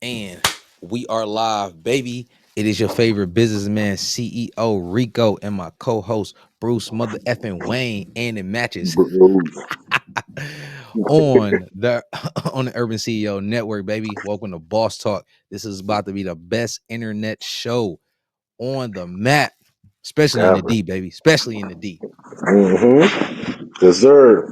And we are live, baby. It is your favorite businessman, CEO Rico, and my co-host Bruce Mother effing Wayne, and it matches Bruce. on the on the Urban CEO Network, baby. Welcome to Boss Talk. This is about to be the best internet show on the map, especially in the Ever. D, baby. Especially in the D. Yes, sir.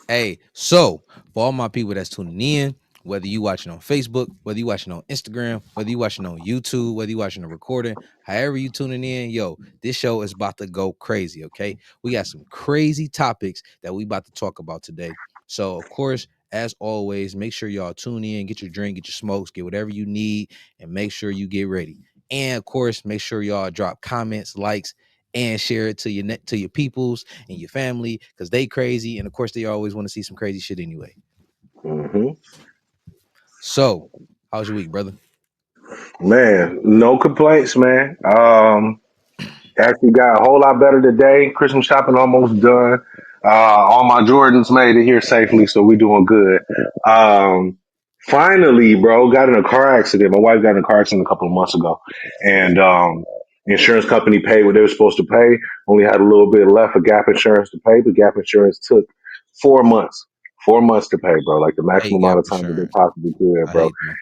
Hey, so for all my people that's tuning in, whether you watching on Facebook, whether you watching on Instagram, whether you watching on YouTube, whether you watching a recording, however you tuning in, yo, this show is about to go crazy. Okay, we got some crazy topics that we about to talk about today. So of course, as always, make sure y'all tune in, get your drink, get your smokes, get whatever you need, and make sure you get ready. And of course, make sure y'all drop comments, likes, and share it to your peoples and your family because they crazy, and of course they always want to see some crazy shit anyway. hmm So how's your week, brother? Man, no complaints, man. Actually got a whole lot better today. Christmas shopping almost done. All my Jordans made it here safely, so we doing good. Um, Finally, bro, got in a car accident. My wife got in a car accident a couple of months ago, and insurance company paid what they were supposed to pay. Only had a little bit left for Gap insurance to pay, but Gap insurance took 4 months. 4 months to pay, bro. Like the I hate maximum amount Gap of time that they insurance. possibly could, I bro. hate them.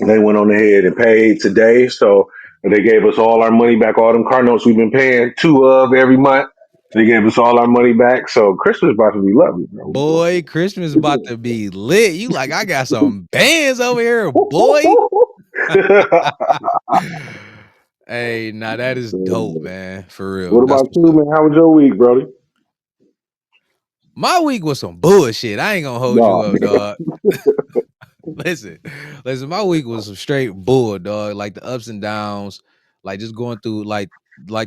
And they went on ahead and paid today. So they gave us all our money back, all them car notes we've been paying two of every month. They gave us all our money back. So Christmas about to be lovely, bro. We doing Boy, good. Christmas is We about to be lit. You like, I got some bands over here, boy. Hey, nah, that is dope, good. man. For real. What That's about what's you, up. man? How was your week, Brody? My week was some bullshit. I ain't gonna hold you No, up, dog. listen, listen, my week was some straight bull, dog. Like the ups and downs, like just going through like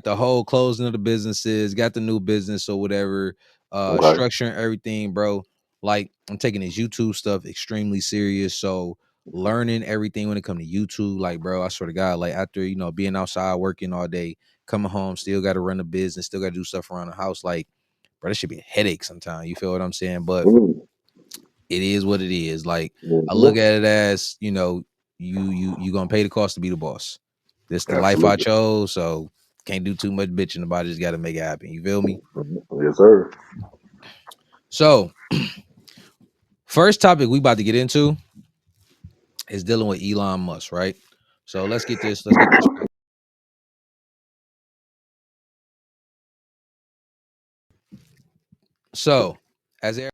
the whole closing of the businesses, got the new business or whatever, okay. structuring everything, bro. Like I'm taking this YouTube stuff extremely serious. So learning everything when it comes to YouTube, like bro, I swear to God, like after being outside working all day, coming home, still got to run a business, still got to do stuff around the house, like bro, that should be a headache sometimes. You feel what I'm saying? But Mm, it is what it is. Like I look mhm. at it as, you gonna pay the cost to be the boss. This the life I Absolutely. chose, so can't do too much bitching about it. Just gotta make it happen. You feel me? Mhm. Yes, sir. So first topic we about to get into is dealing with Elon Musk, right? So let's get this. Let's get this straight. So as a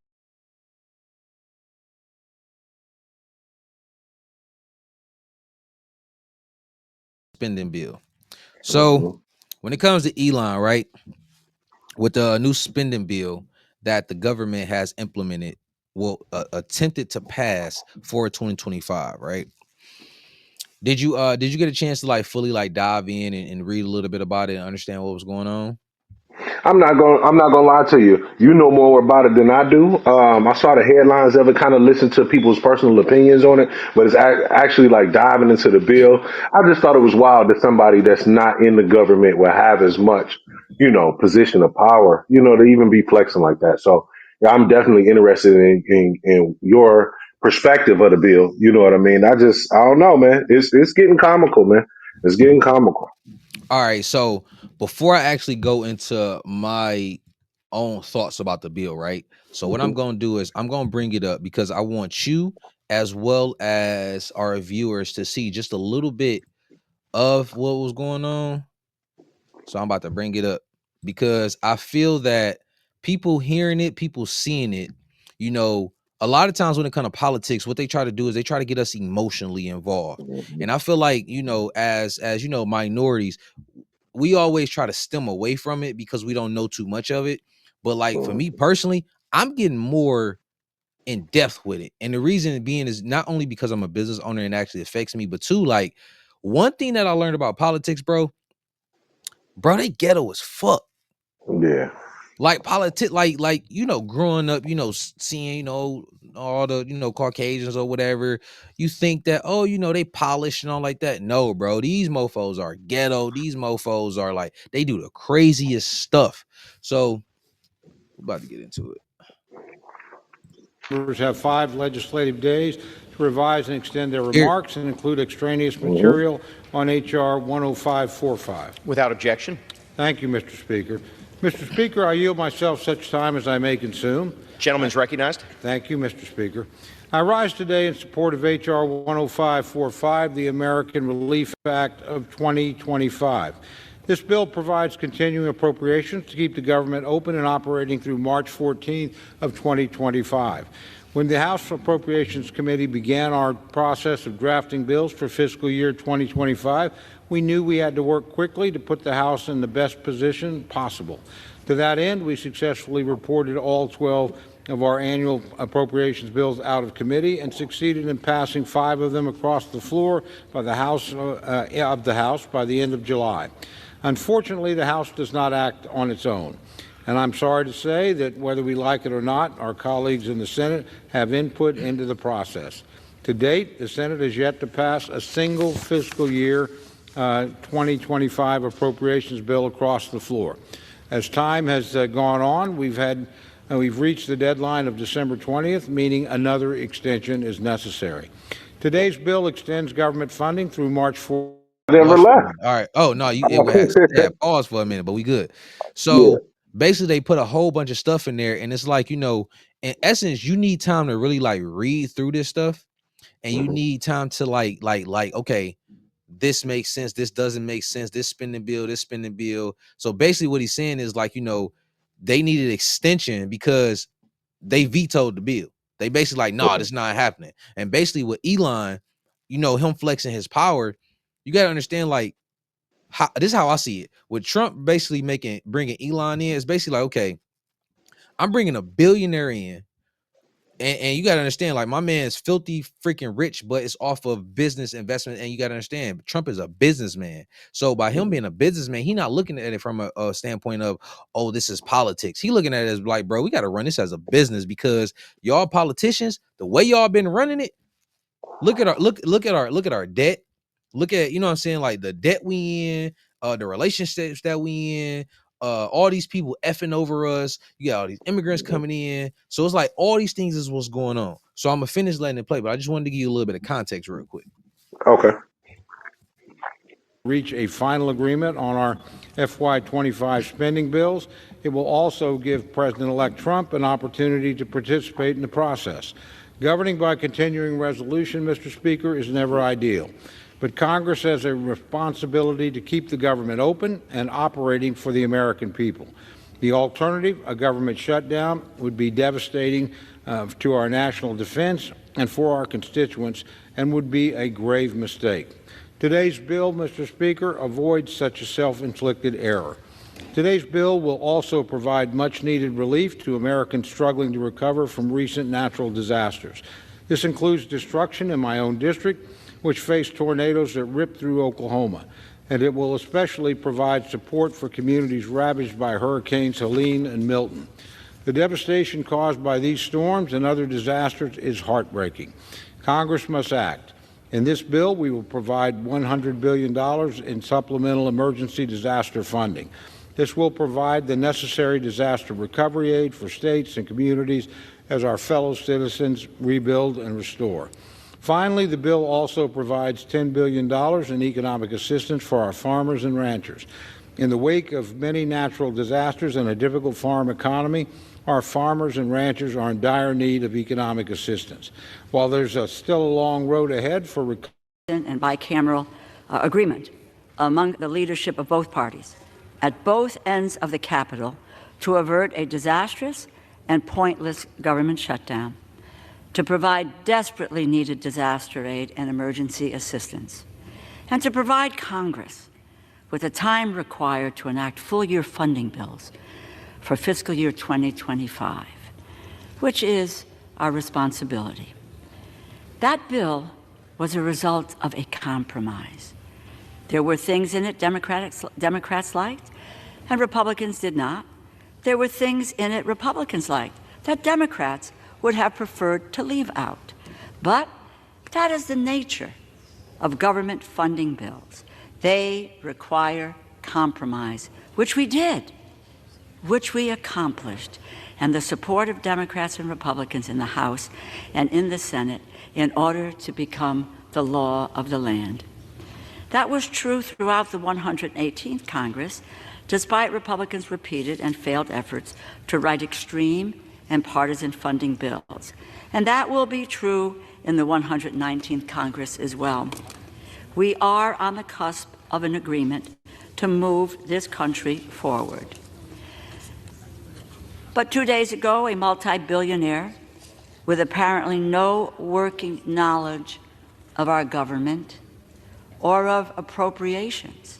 spending bill. So hmm when it comes to Elon, right, with the new spending bill that the government has implemented, well, attempted to pass for 2025, right? Did you get a chance to like fully like dive in and read a little bit about it and understand what was going on? I'm not gonna lie to you. You know more about it than I do. I saw the headlines of it, kind of listened to people's personal opinions on it, but it's actually like diving into the bill. I just thought it was wild that somebody that's not in the government will have as much, position of power, to even be flexing like that. So yeah, I'm definitely interested in your perspective of the bill. You know what I mean? I don't know, man. It's getting comical, man. It's getting comical. All right, so before I actually go into my own thoughts about the bill, right? So what I'm hmm going to do is I'm going to bring it up because I want you as well as our viewers to see just a little bit of what was going on. So I'm about to bring it up because I feel that people hearing it, people seeing it, you know, a lot of times when it comes to politics, what they try to do is they try to get us emotionally involved. hmm And I feel like, as minorities, we always try to stem away from it because we don't know too much of it. But like for me personally, I'm getting more in depth with it. And the reason being is not only because I'm a business owner and it actually affects me, but two, like one thing that I learned about politics, bro, they ghetto as fuck. Yeah. Like like growing up, seeing all the Caucasians or whatever, you think that they polish and all like that. No, bro, these mofos are ghetto. These mofos are like they do the craziest stuff. So we're about to get into it. Members have 5 legislative days to revise and extend their Here, remarks and include extraneous Mhm. material on H.R. 10545. Without objection. Thank you, Mr. Speaker. Mr. Speaker, I yield myself such time as I may consume. Gentleman's recognized. Thank you, Mr. Speaker. I rise today in support of H.R. 10545, the American Relief Act of 2025. This bill provides continuing appropriations to keep the government open and operating through March 14th of 2025. When the House Appropriations Committee began our process of drafting bills for fiscal year 2025, we knew we had to work quickly to put the House in the best position possible. To that end, we successfully reported all 12 of our annual appropriations bills out of committee and succeeded in passing 5 of them across the floor by the House by the end of July. Unfortunately, the House does not act on its own. And I'm sorry to say that whether we like it or not, our colleagues in the Senate have input into the process. To date, the Senate has yet to pass a single fiscal year 2025 appropriations bill across the floor. As time has gone on, we've reached the deadline of December 20th, meaning another extension is necessary. Today's bill extends government funding through March 4th. Never left. all right. Oh no, it had paused for a minute, but we good. Yeah. So basically, they put a whole bunch of stuff in there, and it's like, in essence, you need time to really like read through this stuff, and you Mhm. need time to okay, this makes sense, this doesn't make sense, this spending bill, this spending bill. So basically, what he's saying is like, they needed extension because they vetoed the bill. They basically like, nah, Okay. this not happening. And basically with Elon, him flexing his power, you gotta understand like this is how I see it. With Trump basically bringing Elon in, it's basically like, okay, I'm bringing a billionaire in, and you got to understand, like, my man's filthy freaking rich, but it's off of business investment. And you got to understand, Trump is a businessman. So by him Mhm. being a businessman, he not looking at it from a standpoint of, oh, this is politics. He looking at it as like, bro, we got to run this as a business, because y'all politicians, the way y'all been running it, look at our debt. Look at, what I'm saying, like the debt we in, the relationships that we in, all these people effing over us. You got all these immigrants coming in. So it's like all these things is what's going on. So I'm gonna finish letting it play, but I just wanted to give you a little bit of context real quick. Okay. Reach a final agreement on our FY25 spending bills. It will also give President-elect Trump an opportunity to participate in the process. Governing by continuing resolution, Mr. Speaker, is never ideal, but Congress has a responsibility to keep the government open and operating for the American people. The alternative, a government shutdown, would be devastating to our national defense and for our constituents, and would be a grave mistake. Today's bill, Mr. Speaker, avoids such a self-inflicted error. Today's bill will also provide much-needed relief to Americans struggling to recover from recent natural disasters. This includes destruction in my own district, which faced tornadoes that ripped through Oklahoma, and it will especially provide support for communities ravaged by Hurricanes Helene and Milton. The devastation caused by these storms and other disasters is heartbreaking. Congress must act. In this bill, we will provide $100 billion in supplemental emergency disaster funding. This will provide the necessary disaster recovery aid for states and communities as our fellow citizens rebuild and restore. Finally, the bill also provides $10 billion in economic assistance for our farmers and ranchers. In the wake of many natural disasters and a difficult farm economy, our farmers and ranchers are in dire need of economic assistance. While there's still a long road ahead for and bicameral agreement among the leadership of both parties at both ends of the Capitol to avert a disastrous and pointless government shutdown, to provide desperately needed disaster aid and emergency assistance, and to provide Congress with the time required to enact full-year funding bills for fiscal year 2025, which is our responsibility. That bill was a result of a compromise. There were things in it Democrats liked and Republicans did not. There were things in it Republicans liked that Democrats would have preferred to leave out. But that is the nature of government funding bills. They require compromise, which we did. which we accomplished, and the support of Democrats and Republicans in the House and in the Senate in order to become the law of the land. That was true throughout the 118th Congress, despite Republicans' repeated and failed efforts to write extreme and partisan funding bills. And that will be true in the 119th Congress as well. We are on the cusp of an agreement to move this country forward. But 2 days ago, a multi-billionaire with apparently no working knowledge of our government or of appropriations,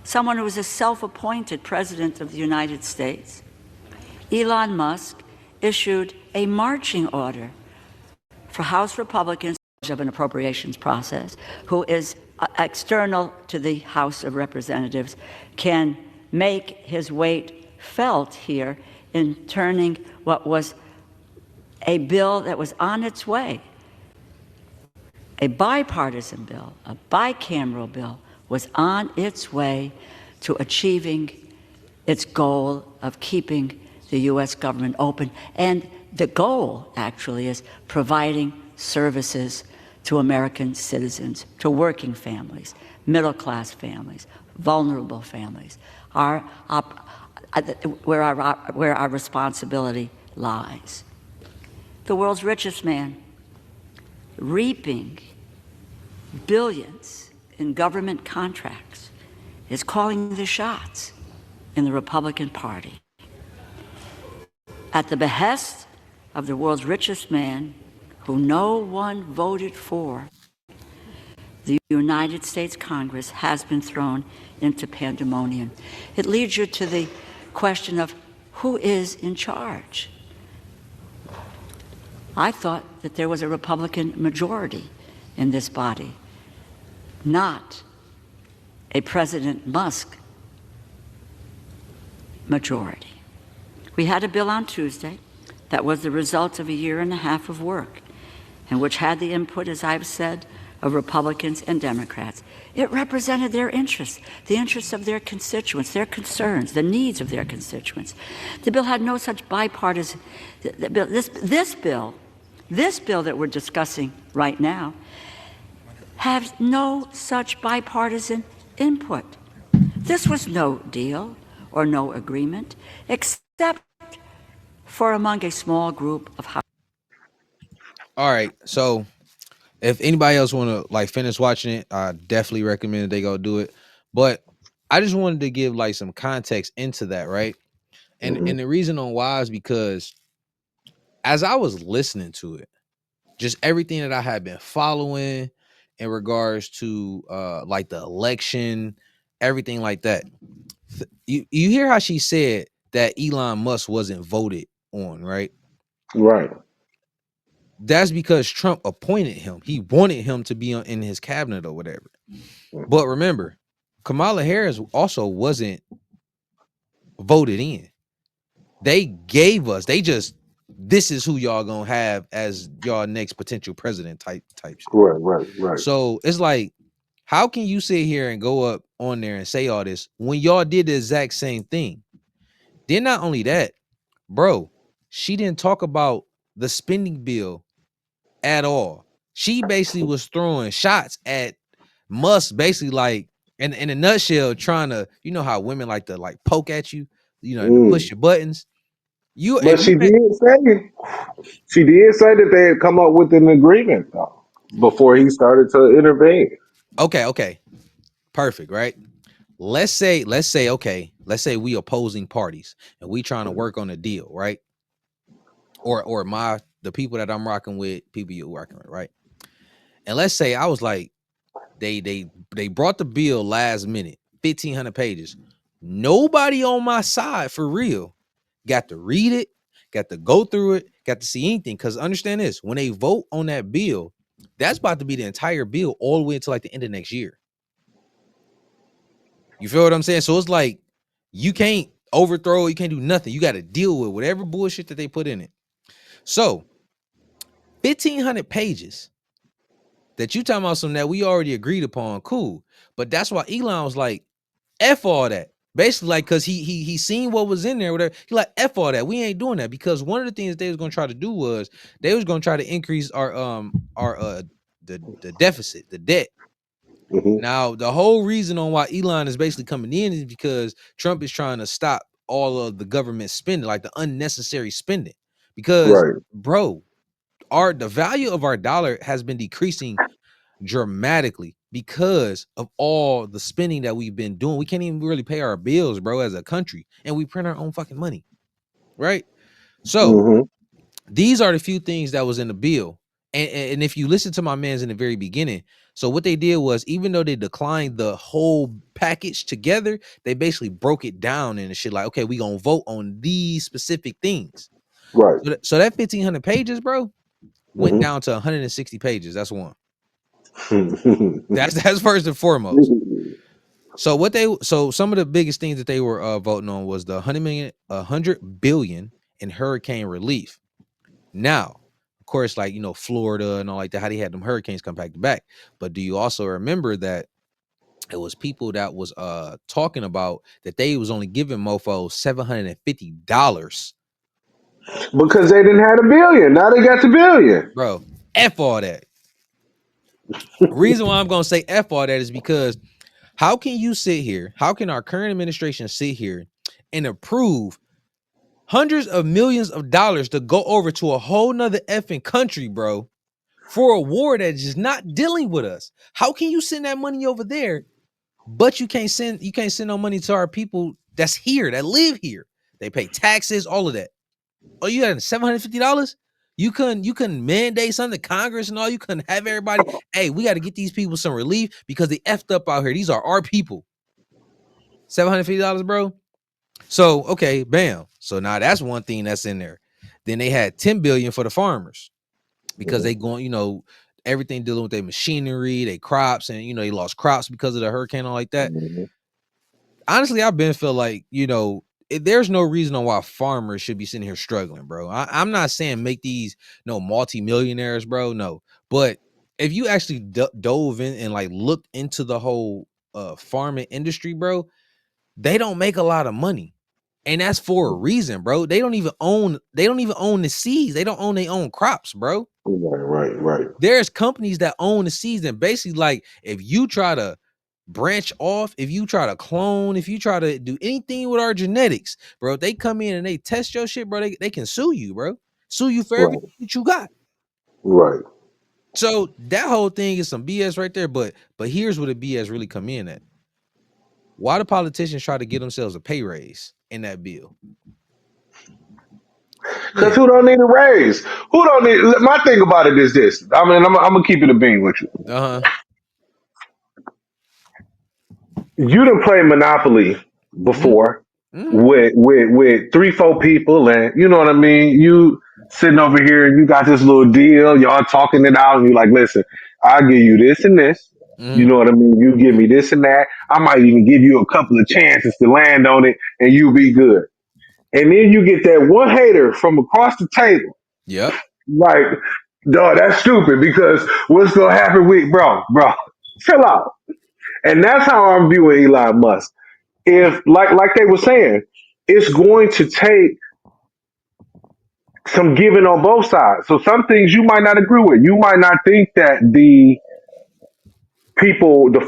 someone who is a self-appointed president of the United States, Elon Musk, issued a marching order for House Republicans of an appropriations process, who is external to the House of Representatives, can make his weight felt here in turning what was a bill that was on its way, a bipartisan bill, a bicameral bill, was on its way to achieving its goal of keeping the U.S. government open. And the goal, actually, is providing services to American citizens, to working families, middle-class families, vulnerable families, where our responsibility lies. The world's richest man, reaping billions in government contracts, is calling the shots in the Republican Party. At the behest of the world's richest man, who no one voted for, the United States Congress has been thrown into pandemonium. It leads you to the question of who is in charge. I thought that there was a Republican majority in this body, not a President Musk majority. We had a bill on Tuesday that was the result of a year and a half of work, and which had the input, as I've said, of Republicans and Democrats. It represented their interests, the interests of their constituents, their concerns, the needs of their constituents. The bill had no such bipartisan. This bill that we're discussing right now has no such bipartisan input. This was no deal or no agreement, except for among a small group of House. All right, so if anybody else want to like finish watching it, I definitely recommend they go do it. But I just wanted to give like some context into that, right? And the reason on why is because as I was listening to it, just everything that I had been following in regards to like the election, everything like that. You hear how she said that Elon Musk wasn't voted on, right? Right. That's because Trump appointed him. He wanted him to be in his cabinet or whatever. But remember, Kamala Harris also wasn't voted in. They gave us, this is who y'all gonna have as y'all next potential president type shit. Right. So it's like, how can you sit here and go up on there and say all this when y'all did the exact same thing? Then not only that, bro, she didn't talk about the spending bill at all. She basically was throwing shots at Musk, basically like in a nutshell, trying to, you know how women like to like poke at you, and to push Mm. your buttons. But If you she did say that they had come up with an agreement though before he started to intervene. okay, perfect, right? Let's say we opposing parties and we trying to work on a deal, right? Or the people that I'm rocking with, people you're working with, right? And let's say I was like, they brought the bill last minute, 1,500 pages. Nobody on my side for real got to read it, got to go through it, got to see anything. Because understand this, when they vote on that bill, that's about to be the entire bill all the way until like the end of next year. You feel what I'm saying? So it's like you can't overthrow, you can't do nothing. You got to deal with whatever bullshit that they put in it. So 1,500 pages that you talking about, something that we already agreed upon, cool. But that's why Elon was like, F all that. Basically, like, cause he seen what was in there, whatever. He like F all that. We ain't doing that because one of the things they was gonna try to do was they was gonna try to increase our the deficit, the debt. Hmm. Now, the whole reason on why Elon is basically coming in is because Trump is trying to stop all of the government spending, like the unnecessary spending. Because, Right. bro, our the value of our dollar has been decreasing dramatically because of all the spending that we've been doing. We can't even really pay our bills, bro, as a country, and we print our own fucking money, right? So Hmm. these are the few things that was in the bill. And if you listen to my man's in the very beginning, so what they did was even though they declined the whole package together, they basically broke it down and shit like, okay, we gonna vote on these specific things. Right. So that 1,500 pages, bro, went Hmm. down to 160 pages. That's one. That's first and foremost. Hmm. So some of the biggest things that they were voting on was the 100 billion in hurricane relief. Now, of course, like Florida and all like that, how they had them hurricanes come back to back. But do you also remember that it was people that was talking about that they was only giving mofos $750, Because they didn't have a billion. Now they got the billion. bro? F all that. Reason why I'm gonna say F all that is because how can you sit here? How can our current administration sit here and approve hundreds of millions of dollars to go over to a whole nother effing country, bro, for a war that is not dealing with us? How can you send that money over there, but you can't send no money to our people that's here, that live here? They pay taxes, all of that. Oh, you had $750? You couldn't mandate something to Congress and all. You couldn't have everybody. Hey, we got to get these people some relief because they effed up out here. These are our people. $750, bro. So okay, bam. So now that's one thing that's in there. Then they had 10 billion for the farmers because they Hmm. going, everything dealing with their machinery, their crops, and they lost crops because of the hurricane, all like that. Hmm. Honestly, I've been feel like, there's no reason on why farmers should be sitting here struggling, bro. I'm not saying make these multi-millionaires, bro. No. But if you actually dove in and like looked into the whole farming industry, bro, they don't make a lot of money. And that's for a reason, bro. They don't even own the seeds. They don't own their own crops, bro. Right. Right. Right. There's companies that own the seeds, and basically, like, if you try to branch off, if you try to clone, if you try to do anything with our genetics, bro, if they come in and they test your shit, bro, they can sue you, bro. Sue you for everything Right. that you got. Right. So that whole thing is some BS right there. But here's where the BS really come in at. Why do politicians try to get themselves a pay raise in that bill? Because Yeah. who don't need a raise? Who don't need? My thing about it is this. I mean, I'm gonna keep it a bean with you. Uh-huh. You done played Monopoly Mm-hmm. before Mm-hmm. with 3, 4 people, and you know what I mean. You sitting over here, and you got this little deal. Y'all talking it out, and you like, listen, I'll give you this and this. You Mm-hmm. know what I mean? You give me this and that. I might even give you a couple of chances to land on it, and you be good. And then you get that one hater from across the table, Yep. like, dog, that's stupid because what's gonna happen with bro, chill out. And that's how I'm viewing Elon Musk. If like they were saying, it's going to take some giving on both sides. So some things you might not agree with. You might not think that the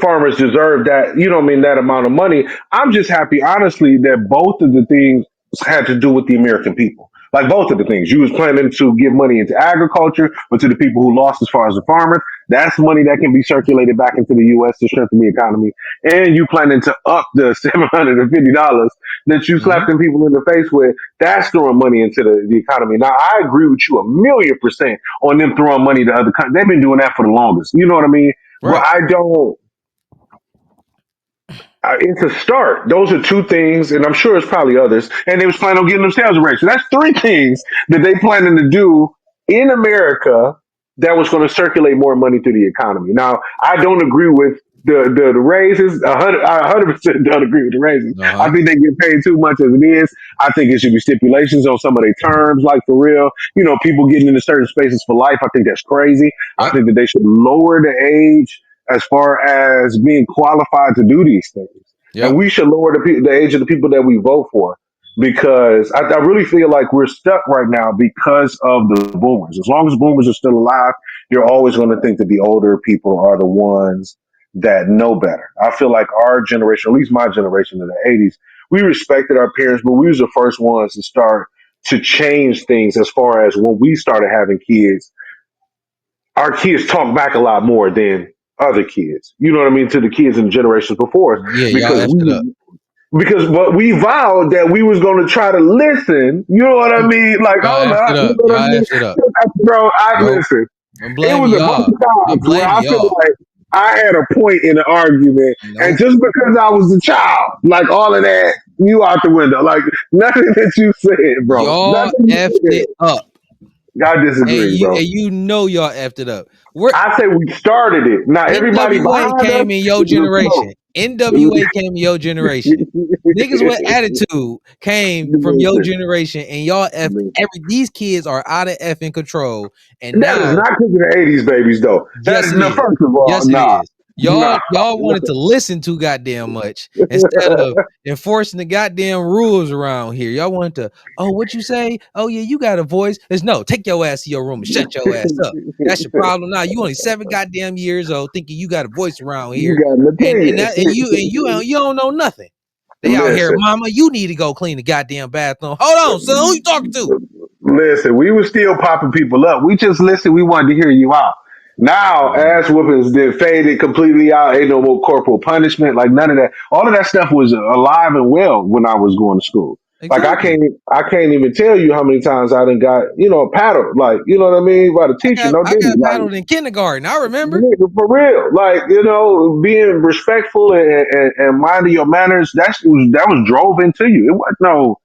farmers deserve that, you know what I mean, that amount of money. I'm just happy, honestly, that both of the things had to do with the American people. Like both of the things. You was planning to give money into agriculture, but to the people who lost as far as the farmers, that's money that can be circulated back into the US to strengthen the economy. And you planning to up the $750 that you Mm-hmm. slapping people in the face with, that's throwing money into the economy. Now I agree with you 1,000,000% on them throwing money to other countries. They've been doing that for the longest. You know what I mean? But Right. I don't. It's a start. Those are two things, and I'm sure it's probably others. And they was planning on getting themselves a raise. So that's three things that they planning to do in America that was going to circulate more money through the economy. Now, I don't agree with the raises. I 100% don't agree with the raises. I Uh-huh. think they get paid too much as it is. I think it should be stipulations on some of their terms, like for real. You know, people getting into certain spaces for life. I think that's crazy. I Yep. think that they should lower the age as far as being qualified to do these things. and Yep. we should lower the age of the people that we vote for because I really feel like we're stuck right now because of the boomers. As long as boomers are still alive, you're always going to think that the older people are the ones that know better. I feel like our generation, at least my generation in the '80s, we respected our parents, but we was the first ones to start to change things as far as when we started having kids our kids talk back a lot more than other kids. You know what I mean? To the kids in the generations before us, Yeah, y'all because effed it up. but we vowed that we was going to try to listen. You know what I mean? Like, Y'all hold effed up, it you up. know what I Y'all mean? effed it up. Bro, I Nope. listen. I'm It blaming was a bunch y'all. of I'm times where blaming I feel y'all. like I had a point in the argument, and Nope. just because I was a child, like all of that, you out the window. Like nothing that you said, bro. Y'all Nothing you effed said. it up. I disagree, bro. And you know y'all effed it up. We're I say we started it. Now everybody NWA behind us came in your is a generation. smoke. NWA came in your generation. Niggas with attitude came from your Listen, generation, and y'all listen. these kids are out of effing control. And That is now, not because of the '80s babies, though. That yes, is it no. is. First of all, Yes, it nah, is. nah. Y'all wanted to listen too goddamn much instead of enforcing the goddamn rules around here. Y'all wanted to, oh, what you say? Oh yeah, you got a voice. It's no, take your ass to your room and shut your ass up. That's your problem now. You only 7 goddamn years old, thinking you got a voice around You here, got an and opinion. that you don't know nothing. They out here, Listen, mama. You need to go clean the goddamn bathroom. Hold on, son. Who you talking to? listen. We were still popping people up. We just listened. We wanted to hear you out. Now, ass whoopings then faded completely out. Ain't no more corporal punishment. Like none of that. All of that stuff was alive and well when I was going to school. Like Exactly. I can't even tell you how many times I done got, paddled. Like, you know what I mean? By the teacher, no I diddy. got Like, paddled in kindergarten. I remember. nigga, for real. Like, being respectful and minding your manners, that was drove into you. It wasn't no,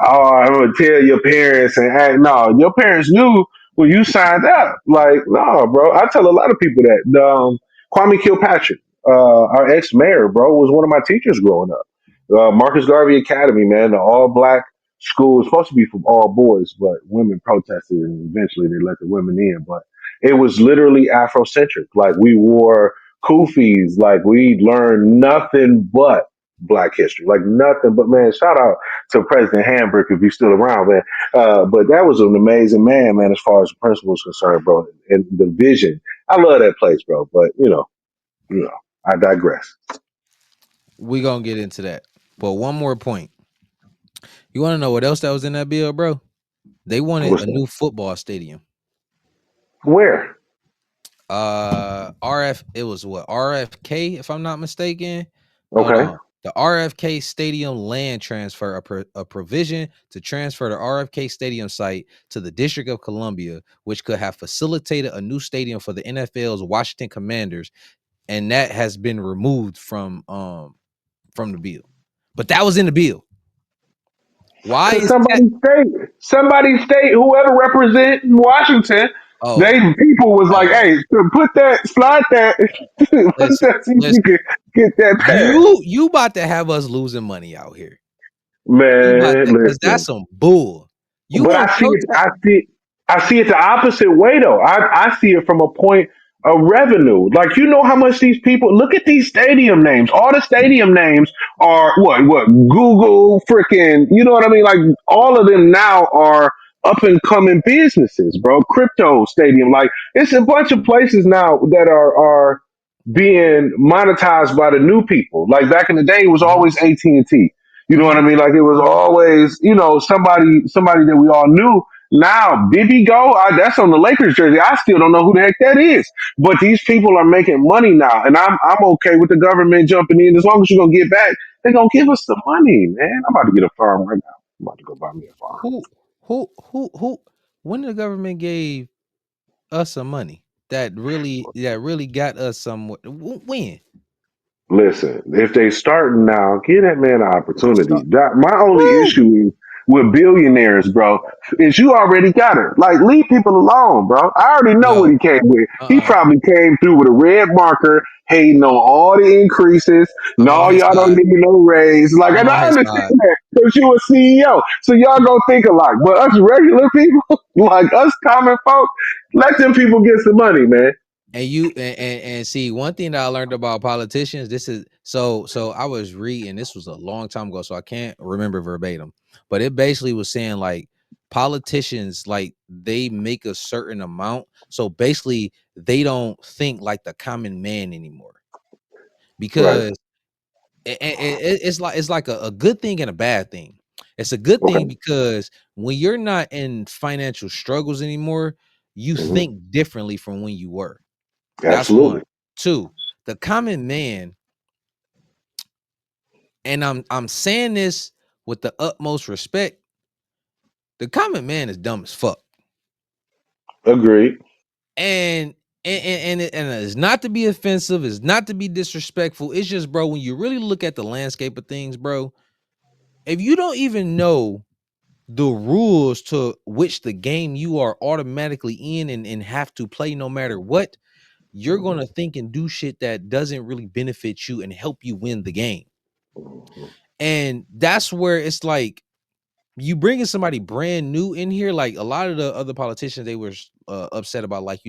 oh, I'm gonna tell your parents and act. No, your parents knew when you signed up. Like, no, bro. I tell a lot of people that. Kwame Kilpatrick, our ex mayor, bro, was one of my teachers growing up. Marcus Garvey Academy, man, the all black school was supposed to be from all boys, but women protested and eventually they let the women in. But it was literally Afrocentric. Like we wore kufis, like we learned nothing but black history, like nothing but man. Shout out to President Hambrick if he's still around, man. But that was an amazing man, as far as the principle is concerned, bro, and the vision. I love that place, bro. But I digress. We gonna get into that. But one more point. You want to know what else that was in that bill, bro? They wanted What's a that? new football stadium. Where? RF. It was what RFK, if I'm not mistaken. Hold Okay. on. The RFK Stadium land transfer, a provision to transfer the RFK Stadium site to the District of Columbia, which could have facilitated a new stadium for the NFL's Washington Commanders, and that has been removed from the bill. But that was in the bill. Why Because is that? somebody state, whoever represent Washington, they Oh, people was like, oh, hey, so put that, slide that, put listen, that, see if you listen. can get that passed. You about to have us losing money out here. You about Man, that because that's listen. some bull. You But want protest? I see it the opposite way though. I see it from a point of revenue. Like you know how much these people look at these stadium names. All the stadium names are what Google freaking. You know what I mean? Like all of them now are up and coming businesses, bro. Crypto stadium. Like it's a bunch of places now that are being monetized by the new people. Like back in the day, it was Mhm, always AT&T. You know what I mhm, mean? Like it was mhm. always, somebody that we all knew. Now, Bibby Go, that's on the Lakers jersey. I still don't know who the heck that is. But these people are making money now, and I'm okay with the government jumping in as long as you're gonna get back. They're gonna give us the money, man. I'm about to get a farm right now. I'm about to go buy me a farm. Who, who? When the government gave us some money that really got us some? When? Listen, if they starting now, give that man an opportunity. Start, My only woo, issue is with billionaires, bro, is you already got it. Like, leave people alone, bro. I already know what yo, he came with. He uh-uh. probably came through with a red marker, hating on all the increases. I'm on No, his y'all don't side. need no raise. Like, I'm and on I his understand side. that because you a CEO. So y'all gonna think alike. But us regular people, like us common folk, let them people get some money, man. And see, one thing that I learned about politicians, this is so I was reading, this was a long time ago, so I can't remember verbatim, but it basically was saying like politicians, like they make a certain amount, so basically they don't think like the common man anymore, Right. because it's like a good thing and a bad thing. It's a good Okay. thing because when you're not in financial struggles anymore, you Hmm. think differently from when you were. That's one. Absolutely. Two, the common man, and I'm saying this with the utmost respect, the common man is dumb as fuck. Agreed. And and it's not to be offensive, it's not to be disrespectful. It's just, bro, when you really look at the landscape of things, bro, if you don't even know the rules to which the game you are automatically in and have to play no matter what, you're gonna think and do shit that doesn't really benefit you and help you win the game. Mhm. And that's where it's like you bringing somebody brand new in here. Like a lot of the other politicians, they were upset about, like,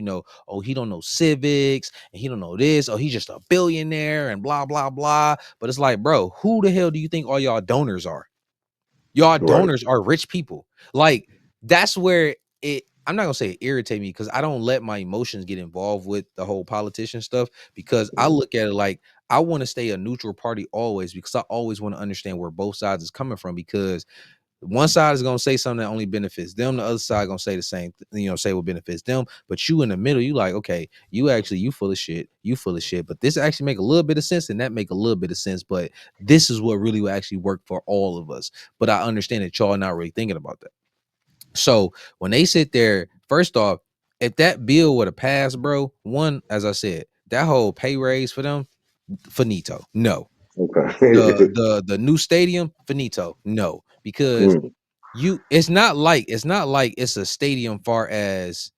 oh, he don't know civics and he don't know this, or he's just a billionaire and blah blah blah. But it's like, bro, who the hell do you think all y'all donors are? Y'all Right. donors are rich people. Like, that's where I'm not gonna say it irritate me, because I don't let my emotions get involved with the whole politician stuff, because I Mhm. look at it like I want to stay a neutral party always, because I always want to understand where both sides is coming from, because one side is gonna say something that only benefits them, the other side gonna say the same, say what benefits them. But you in the middle, you like, okay, you full of shit, but this actually make a little bit of sense, and that make a little bit of sense. But this is what really will actually work for all of us. But I understand that y'all not really thinking about that. So when they sit there, first off, if that bill would have passed, bro, one, as I said, that whole pay raise for them, finito. No. Okay. The new stadium, finito. No. Because Mm. it's not like it's a stadium far as,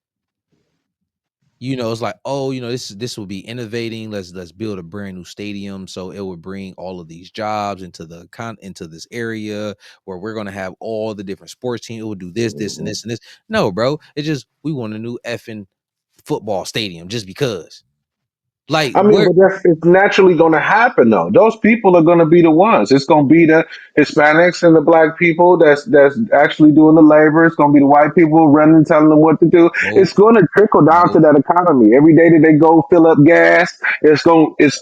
it's like, oh, this will be innovating. Let's build a brand new stadium, so it would bring all of these jobs into into this area where we're gonna have all the different sports teams. It would do this, this, and Mhm. this, and this. No, bro. It's just we want a new effing football stadium just because. Like, I mean, where but that's it's naturally going to happen, though. Those people are going to be the ones. It's going to be the Hispanics and the black people that's actually doing the labor. It's going to be the white people running, telling them what to do. nope, It's going to trickle down to nope. that economy. Every day that they go fill up gas, it's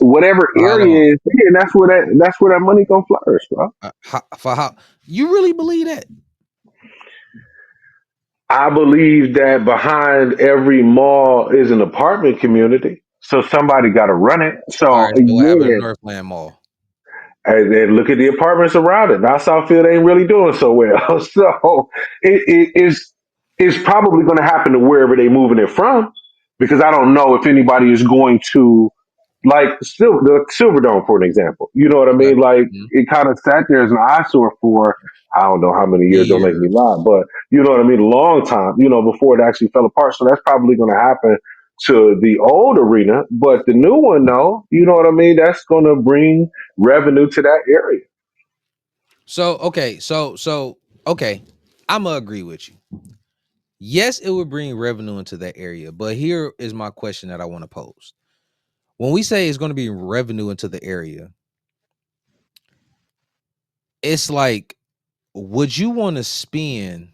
whatever Hold on. area is, and that's where that money going to flourish, bro. For how you really believe that? I believe that behind every mall is an apartment community. So somebody got to run it. All So right. So what happened yeah, at Northland Mall? and look at the apartments around it. Now Southfield ain't really doing so well. So it's probably going to happen to wherever they moving it from, because I don't know if anybody is going to like the Silverdome, for an example. You know what I Okay. mean? Like Mhm. it kind of sat there as an eyesore for I don't know how many years. Don't make me Years. lie, but you know what I mean. A long time, before it actually fell apart. So that's probably going to happen to the old arena, but the new one, no. You know what I mean? That's going to bring revenue to that area. So okay, okay, I'm gonna agree with you. Yes, it would bring revenue into that area, but here is my question that I want to pose. When we say it's going to be revenue into the area, it's like, would you want to spend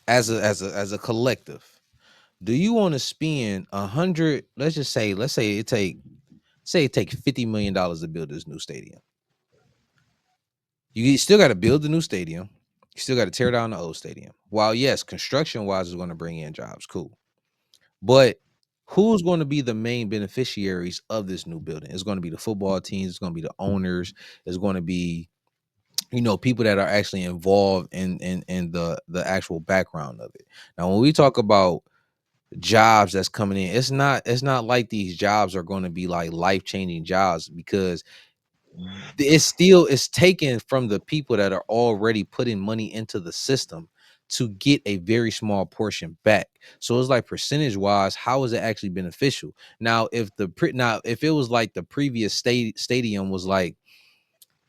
as a collective? Do you want to spend 100? Let's say it take $50 million to build this new stadium. You still got to build the new stadium. You still got to tear down the old stadium. While yes, construction wise is going to bring in jobs, cool. But who's going to be the main beneficiaries of this new building? It's going to be the football teams. It's going to be the owners. It's going to be, people that are actually involved in the actual background of it. Now, when we talk about jobs that's coming in, it's not like these jobs are going to be like life changing jobs, because it's taken from the people that are already putting money into the system to get a very small portion back. So it's like, percentage wise, how is it actually beneficial? Now, if it was like the previous stadium was like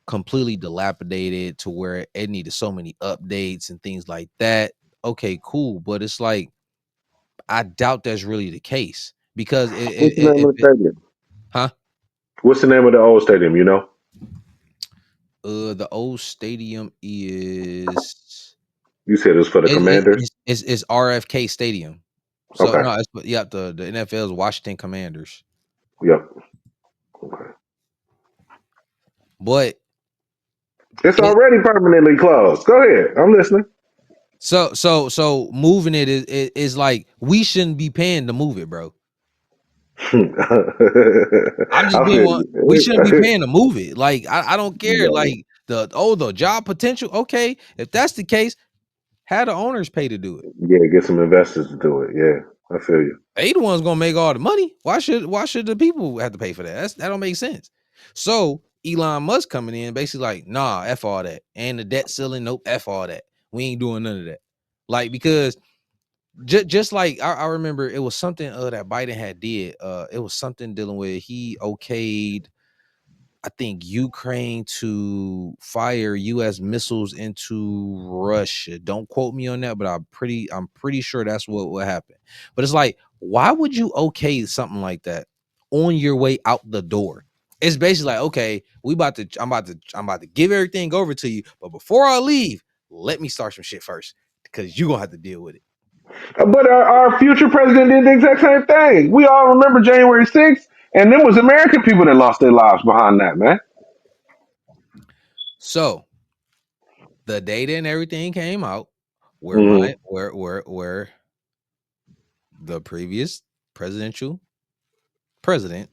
completely dilapidated to where it needed so many updates and things like that, okay, cool. But it's like, I doubt that's really the case, because What's the name if of the it, stadium? huh? What's the name of the old stadium? You know? The old stadium is You said it was for the Commanders. it's RFK Stadium. So Okay. no, it's yeah, the NFL's Washington Commanders. Yep. Okay. But It's it already permanently closed. Go ahead. I'm listening. so moving it is like we shouldn't be paying to move it, bro. I'm just I being feel one. We shouldn't be you. paying to move it. Like I don't care. No. Like the job potential. Okay, if that's the case, have the owners pay to do it. Yeah, get some investors to do it. Yeah, I feel you. They the ones gonna make all the money. Why should the people have to pay for that? That don't make sense. So Elon Musk coming in basically like, nah, F all that. And the debt ceiling, nope, F all that. We ain't doing none of that. Like, because just like I remember it was something that Biden had did. It was something dealing with he okayed, I think, Ukraine to fire US missiles into Russia. Don't quote me on that, but I'm pretty sure that's what happened. But it's like, why would you okay something like that on your way out the door? It's basically like, okay, I'm about to give everything over to you, but before I leave, let me start some shit first because you're gonna have to deal with it. But our future president did the exact same thing. We all remember January 6th, and there was American people that lost their lives behind that, man. So the data and everything came out where Hmm. where the previous presidential president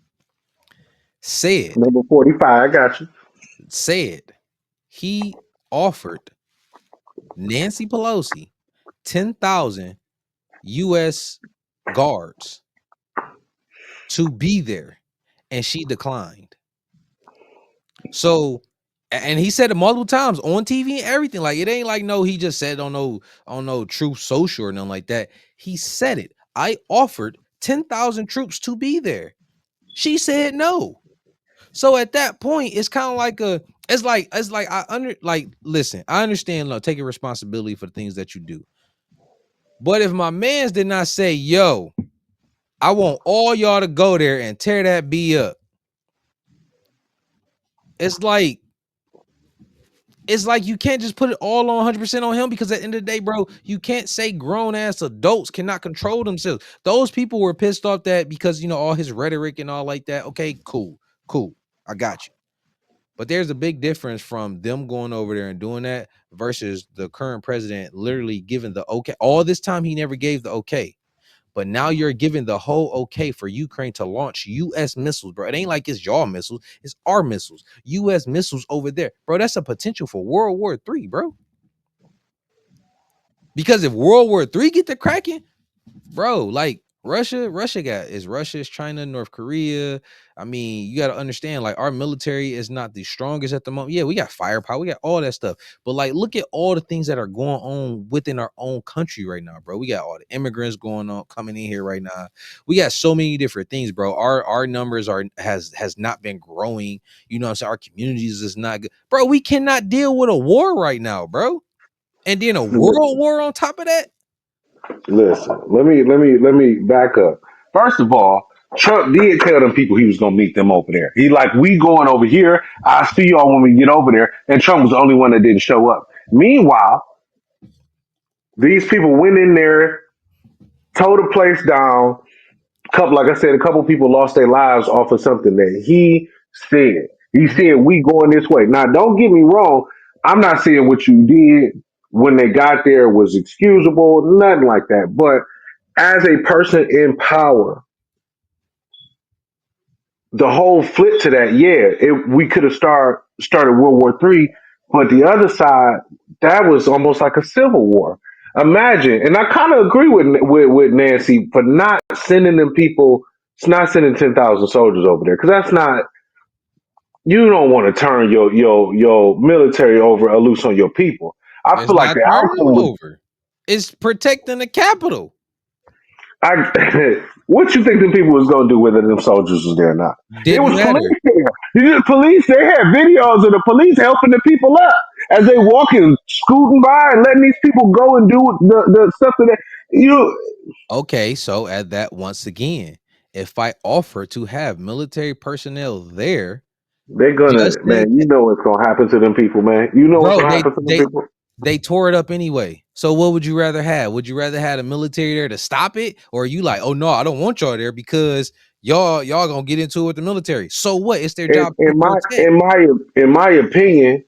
said Number 45, I got you. said he offered Nancy Pelosi 10,000 US guards to be there, and she declined. So, and he said it multiple times on TV and everything. Like, it ain't like, no, he just said on no Truth Social or nothing like that. He said it. I offered 10,000 troops to be there. She said no. So at that point, it's kind of like it's like listen, I understand, like, taking responsibility for the things that you do. But if my mans did not say, yo, I want all y'all to go there and tear that B up, it's like it's like you can't just put it all on 100% on him, because at the end of the day, bro, you can't say grown ass adults cannot control themselves. Those people were pissed off that because all his rhetoric and all like that. Okay, cool. I got you. But there's a big difference from them going over there and doing that versus the current president literally giving the okay. All this time he never gave the okay. But now you're giving the whole okay for Ukraine to launch US missiles, bro. It ain't like it's y'all missiles, it's our missiles. US missiles over there. Bro, that's a potential for World War III, bro. Because if World War III get to cracking, bro, like Russia is China, North Korea. I mean, you got to understand, like, our military is not the strongest at the moment. Yeah, we got firepower, we got all that stuff, but like, look at all the things that are going on within our own country right now, bro. We got all the immigrants going on coming in here right now. We got so many different things, bro. Our numbers has not been growing. You know what I'm saying? Our communities is not good, bro. We cannot deal with a war right now, bro. And then a world war on top of that. Listen, let me back up. First of all, Trump did tell them people he was gonna meet them over there. He like, we going over here. I'll see y'all when we get over there. And Trump was the only one that didn't show up. Meanwhile, these people went in there, tore the place down. Couple, like I said, a couple people lost their lives off of something that he said. He Mhm. said, we going this way. Now, don't get me wrong. I'm not saying what you did when they got there was excusable, nothing like that. But as a person in power, the whole flip to that, yeah, we could have started World War III, but the other side, that was almost like a civil war. Imagine, and I kind of agree with Nancy for not sending them people, it's not sending 10,000 soldiers over there, because that's not. You don't want to turn your military over or loose on your people. I It's feel like not the turning them outcome was. over. It's protecting the capital. I, what you think the people was gonna do whether them soldiers was there or not? It Didn't was matter. police there. You just police. They had videos of the police helping the people up as they walking, scooting by, and letting these people go and do the stuff that they, you. Okay, so at that once again, if I offer to have military personnel there, They're just gonna, in man. You know what's gonna happen to them people, man. You know what's bro, gonna happen to them people. they tore it up anyway. So what would you rather have? Would you rather have the military there to stop it, or are you like, oh no, I don't want y'all there because y'all gonna get into it with the military? So what? It's their In, job to in my protect. in my in my opinion,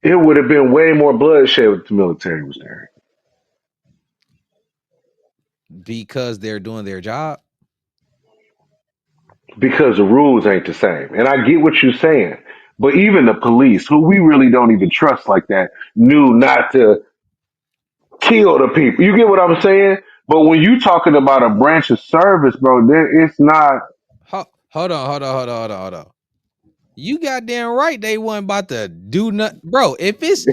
it would have been way more bloodshed if the military was there Because they're doing their job. because the rules ain't the same. And I get what you're saying, but even the police, who we really don't even trust like that, knew not to kill the people. You get what I'm saying? But when you talking about a branch of service, bro, there it's not Hold on. You goddamn right they wasn't about to do nothing, bro. If it's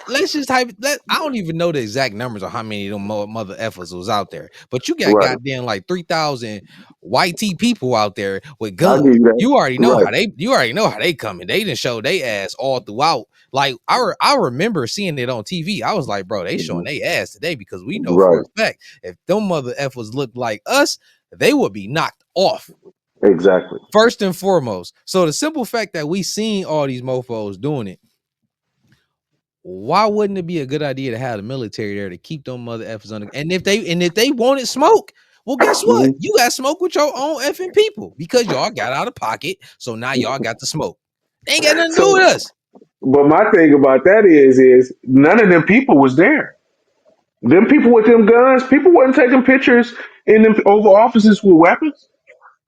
let's just type I don't even know the exact numbers of how many of them mother effers was out there, but you got right. goddamn like 3,000 white tee people out there with I'll guns. give you that. Right, You already know how they coming. They didn't show they ass all throughout. Like I remember seeing it on TV. I was like, bro, they showing Mhm. they ass today because we know for Right, a fact if them mother effers looked like us, they would be knocked off exactly. first and foremost. So the simple fact that we seen all these mofos doing it, why wouldn't it be a good idea to have the military there to keep them mother effers under? And if they wanted smoke, well, guess what? Hmm. You got smoke with your own effing people because y'all got out of pocket. So now y'all got the smoke. They ain't got nothing to do with So, us. but my thing about that is none of them people was there. Them people with them guns, people wasn't taking pictures in them Oval Offices with weapons.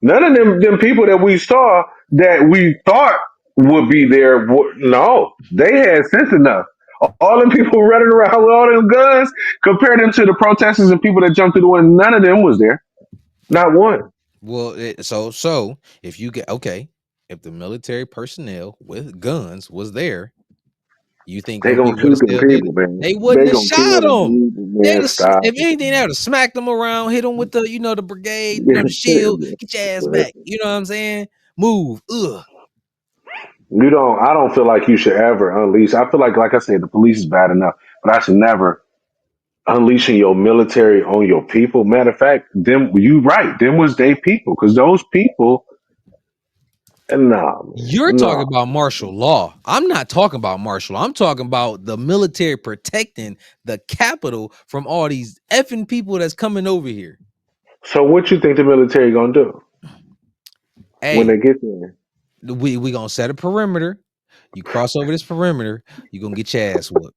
None of them people that we saw that we thought would be there. No, they had sense enough. All them people running around with all them guns, compare them to the protesters and people that jumped through the window. None of them was there. Not one. Well, so if you get okay, if the military personnel with guns was there, you think They them gonna people would shoot have them still did people, it? man. They wouldn't They have gonna kill shot them them. people, They'd man. have, Stop. if anything, they would have smacked them around, hit them with the, the brigade, the shield. Get your ass back. You know what I'm saying? Move. Ugh. You don't. I don't feel like you should ever unleash. I feel like I said, the police is bad enough, but I should never unleashing your military on your people. Matter of fact, them you right. Them was they people because those people. Nah, man. You're talking Nah. about martial law. I'm not talking about martial law. I'm talking about the military protecting the capital from all these effing people that's coming over here. So what you think the military gonna do when Hey, they get there? we gonna set a perimeter. You cross over this perimeter, you gonna get your ass whooped.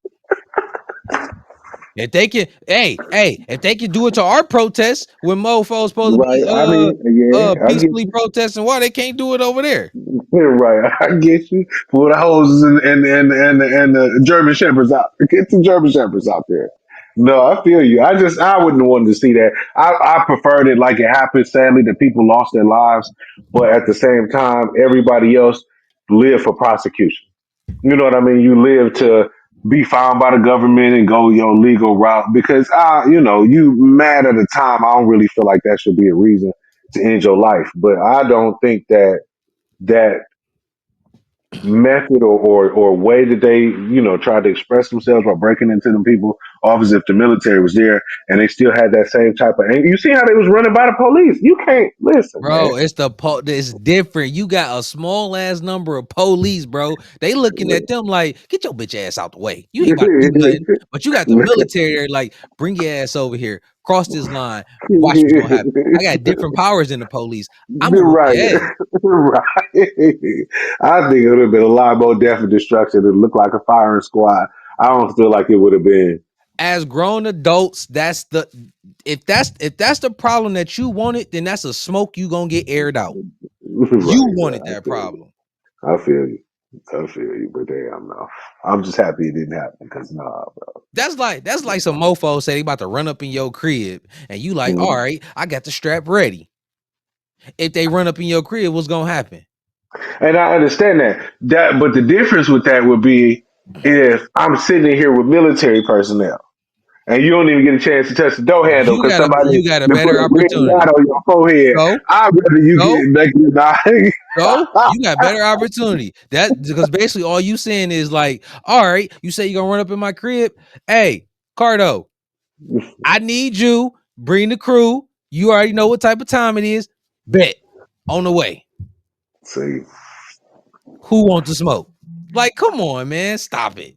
If they can, if they can do it to our protests when mofo's supposed to be Right. I mean, yeah, I get peacefully protesting, why they can't do it over there? right. I get you. Pull the hoses and the German shepherds out. Get the German shepherds out there. No, I feel you. I wouldn't want to see that. I preferred it like it happened. Sadly, that people lost their lives, but at the same time, everybody else lived for prosecution. You know what I mean? You live to be found by the government and go your legal route because you mad at a time. I don't really feel like that should be a reason to end your life. But I don't think that method or way that they tried to express themselves by breaking into them people office if the military was there and they still had that same type of and you see how they was running by the police. You can't listen, man. Bro, it's different. You got a small ass number of police, bro. They looking at them like, get your bitch ass out the way. You ain't about to do nothing. But you got the military there, like, bring your ass over here, cross this line, watch what's gonna happen. I got different powers than the police. I'm gonna whoop Right, your ass. right. I think it would have been a lot more death and destruction. It looked like a firing squad. I don't feel like it would have been. As grown adults, that's the if that's the problem that you wanted, then that's a smoke you gonna get aired out. You Right, wanted right. I that feel you. problem. I feel you. I feel you. But damn, no. I'm just happy it didn't happen because nah, That's like some mofo say they about to run up in your crib, and you like, all bro. right, I got the strap ready. If they run up in your crib, what's gonna happen? And I understand but the difference with that would be if I'm sitting in here with military personnel and you don't even get a chance to touch the door handle You because got a somebody you got a to put better a red dot opportunity. on your forehead. Go, I'd rather you go, get back in the you got better opportunity. That because basically all you saying is like, all right, you say you're gonna run up in my crib. Hey, Cardo, I need you. Bring the crew. You already know what type of time it is. Bet on the way. See, Who wants to smoke? Like, come on, man, stop it.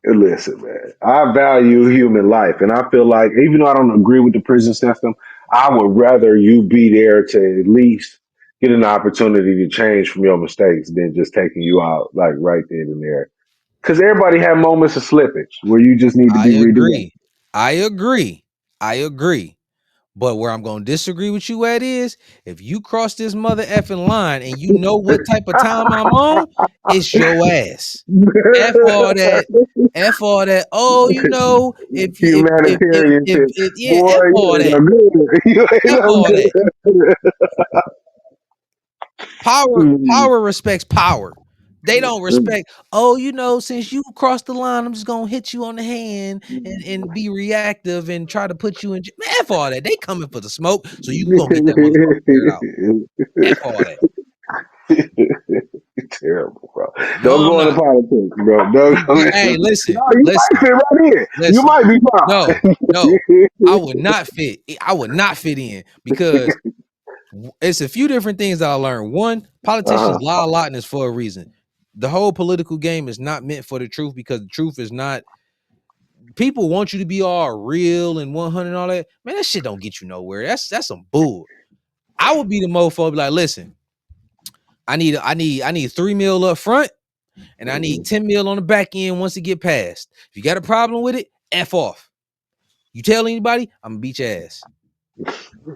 listen, man. I value human life, and I feel like even though I don't agree with the prison system, I would rather you be there to at least get an opportunity to change from your mistakes than just taking you out like right then and there. Because everybody have moments of slippage where you just need to I be redirected. agree. I agree. I agree. But where I'm gonna disagree with you at is if you cross this mother effing line and you know what type of time I'm on, it's your ass. F all that. F all that. Oh, you know, Humanitarian if shit. it, yeah, Boy, F you all ain't that. no good. You ain't F no all that. good. Power respects power. They don't respect, oh, you know, since you crossed the line, I'm just gonna hit you on the hand and be reactive and try to put you in. Man, F all that. They coming for the smoke, so you gonna get that motherfucker aired out. F all that. Terrible, bro. No, Don't I'm go into not. politics, bro. Don't go Hey, into. listen, No, you might listen, fit right in. You listen. might be No, fine. no, I would not fit. I would not fit in because it's a few different things that I learned. One, politicians Uh-huh. lie a lot and it's for a reason. The whole political game is not meant for the truth because the truth is not. People want you to be all real and 100 and all that. Man, that shit don't get you nowhere. That's some bull. I would be the mofo, be like, listen, I need 3 mil up front and I need Mhm. 10 mil on the back end once it get passed. If you got a problem with it, F off. You tell anybody, I'm gonna beat your ass.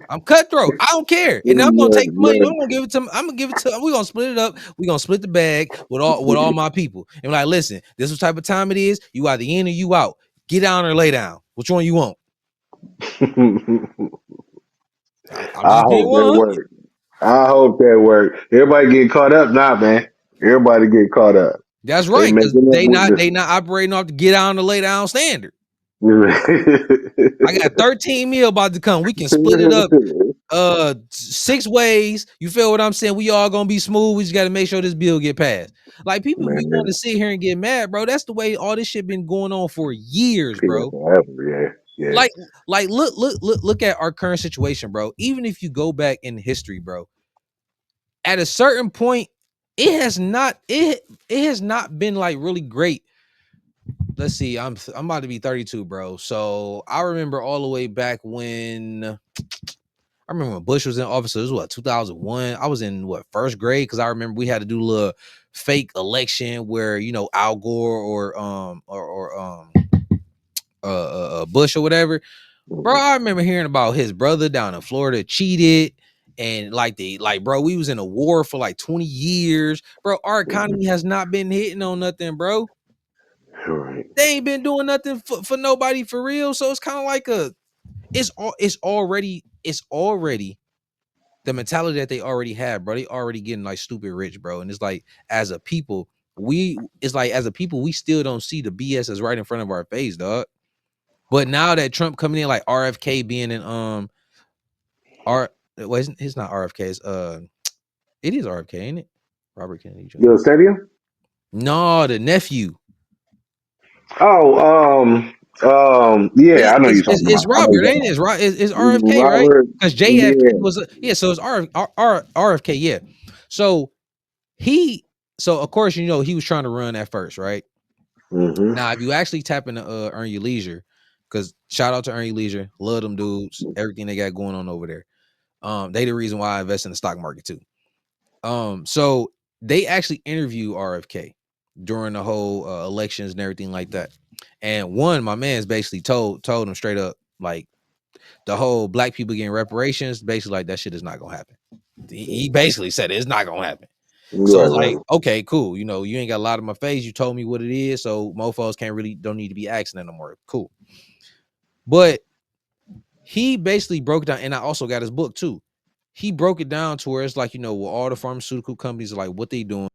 I'm cutthroat. I don't care. And I'm gonna take the money. I'm gonna give it to. I'm gonna give it to. We're gonna split it up. We're gonna split the bag with all my people. And like, listen, this is what type of time it is. You either in or you out. Get down or lay down. Which one you want? I'm I just being hope that 100. works. I hope that works. Everybody get caught up now, man. Everybody get caught up. That's They right, because making up they with not this. they not operating off the get down or lay down standard. I got 13 mil about to come. We can split it up 6 ways. You feel what I'm saying? We all gonna be smooth. We just gotta make sure this bill get passed. Like people be Man, wanting to sit here and get mad, bro. That's the way all this shit been going on for years, yeah, bro. forever, yeah, yeah. Like, look at our current situation, bro. Even if you go back in history, bro, at a certain point, it has not been like really great. Let's see, I'm about to be 32, bro. So I remember all the way back when I remember when Bush was in office. It was what 2001. I was in what first grade because I remember we had to do a little fake election where Al Gore or Bush or whatever. Bro, Mhm. I remember hearing about his brother down in Florida cheated and bro, we was in a war for like 20 years. Bro, our economy has not been hitting on nothing, bro. All right. They ain't been doing nothing for nobody for real. So it's kind of like it's already the mentality that they already have, bro. They already getting like stupid rich, bro. And it's like as a people, we still don't see the BS that's right in front of our face, dog. But now that Trump coming in, like RFK being in R well, it's not RFK, it is RFK, ain't it? Robert Kennedy Jr. Yo, stadium? No, the nephew. Oh, yeah, It's I know it's you're it's, talking it's about. I know Robert, you're ain't talking it? about. It's RFK, right? Robert, Because JFK yeah. was yeah, so it's RFK, yeah. So he so of course he was trying to run at first, right? Mm-hmm. Now if you actually tap into Earn Your Leisure, because shout out to Earn Your Leisure, love them dudes, everything they got going on over there. They the reason why I invest in the stock market too. So they actually interview RFK during the whole elections and everything like that. And my man's basically told him straight up, like the whole black people getting reparations, basically like that shit is not gonna happen. He basically said it's not gonna happen. So Right, it's like, right. okay, cool. You ain't got a lot of my face. You told me what it is, so mofos don't need to be asking that no more. Cool. But he basically broke it down, and I also got his book too. He broke it down to where it's like, with all the pharmaceutical companies are like what they doing.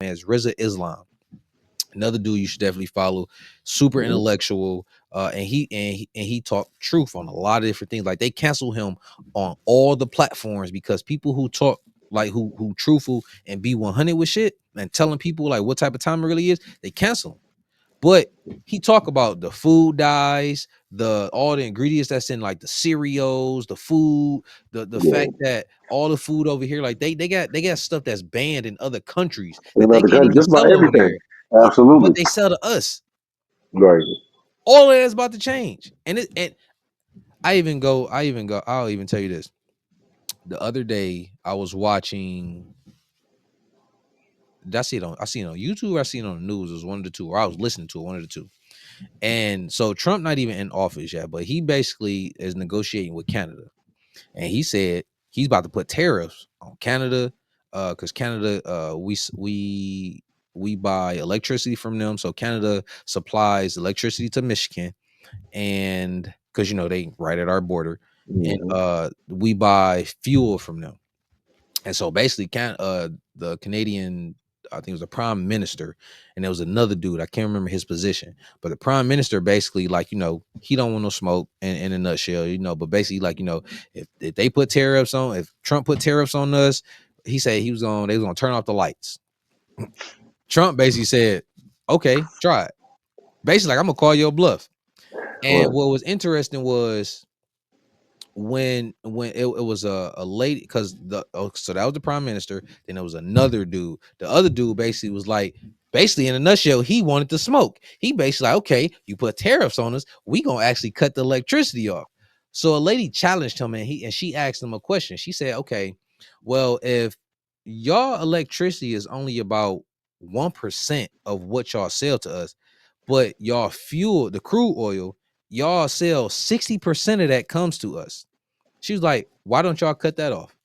as Reza Islam. Another dude you should definitely follow. Super Hmm. intellectual, and he talked truth on a lot of different things. Like they cancel him on all the platforms because people who talk like who truthful and be 100 with shit and telling people like what type of time it really is, they cancel him. But he talk about the food dyes, the all the ingredients that's in like the cereals, the food, the Yeah, fact that all the food over here, like they got stuff that's banned in other countries that in they other can't countries, even just about sell over everything. there. Yeah, but Absolutely, they sell to us. right. All of that's about to change. And I'll even tell you this. The other day I was watching, I seen it on YouTube, or I seen it on the news. It was one of the two, or I was listening to it, one of the two. And so Trump not even in office yet, but he basically is negotiating with Canada. And he said he's about to put tariffs on Canada, because Canada, we buy electricity from them. So Canada supplies electricity to Michigan, and because they right at our border, and Hmm. we buy fuel from them. And so basically, the Canadian, I think it was the prime minister, and there was another dude. I can't remember his position, but the prime minister basically, like, he don't want no smoke in a nutshell, but basically, like, if they put tariffs on, if Trump put tariffs on us, he said they was gonna turn off the lights. Trump basically said, okay, try it. Basically, like, I'm gonna call your bluff. And Right. what was interesting was when it was a lady, because so that was the prime minister. Then there was another dude. The other dude basically was like, basically in a nutshell, he wanted to smoke. He basically like, okay, you put tariffs on us, we gonna actually cut the electricity off. So a lady challenged him, and she asked him a question. She said, okay, well, if y'all electricity is only about 1% of what y'all sell to us, but y'all fuel, the crude oil, y'all sell 60% of that comes to us. She was like, why don't y'all cut that off?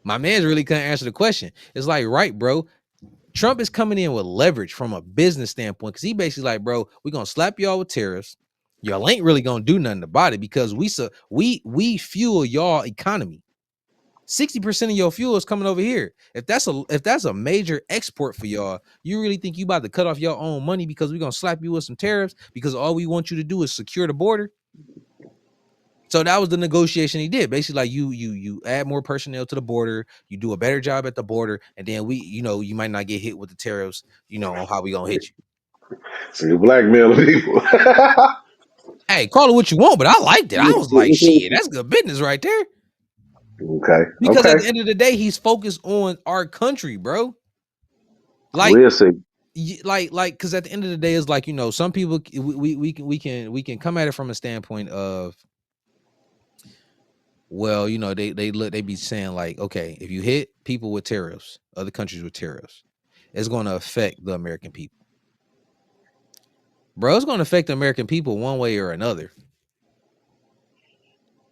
My man's really couldn't answer the question. It's like, right, bro. Trump is coming in with leverage from a business standpoint, because he basically like, bro, we're gonna slap y'all with tariffs. Y'all ain't really gonna do nothing about it because we fuel y'all economy. 60% of your fuel is coming over here. If that's a major export for y'all, you really think you about to cut off your own money because we're gonna slap you with some tariffs because all we want you to do is secure the border? So that was the negotiation he did. Basically, like you add more personnel to the border, you do a better job at the border, and then you might not get hit with the tariffs, on how we gonna hit you. So you blackmail people. Hey, call it what you want, but I liked it. I was like, shit, that's good business right there. Okay, Because okay. at the end of the day, he's focused on our country, bro. Like, We'll see. because at the end of the day, it's like, some people we can come at it from a standpoint of, well, they be saying like, okay, if you hit people with tariffs, other countries with tariffs, it's going to affect the American people, bro. It's going to affect the American people one way or another.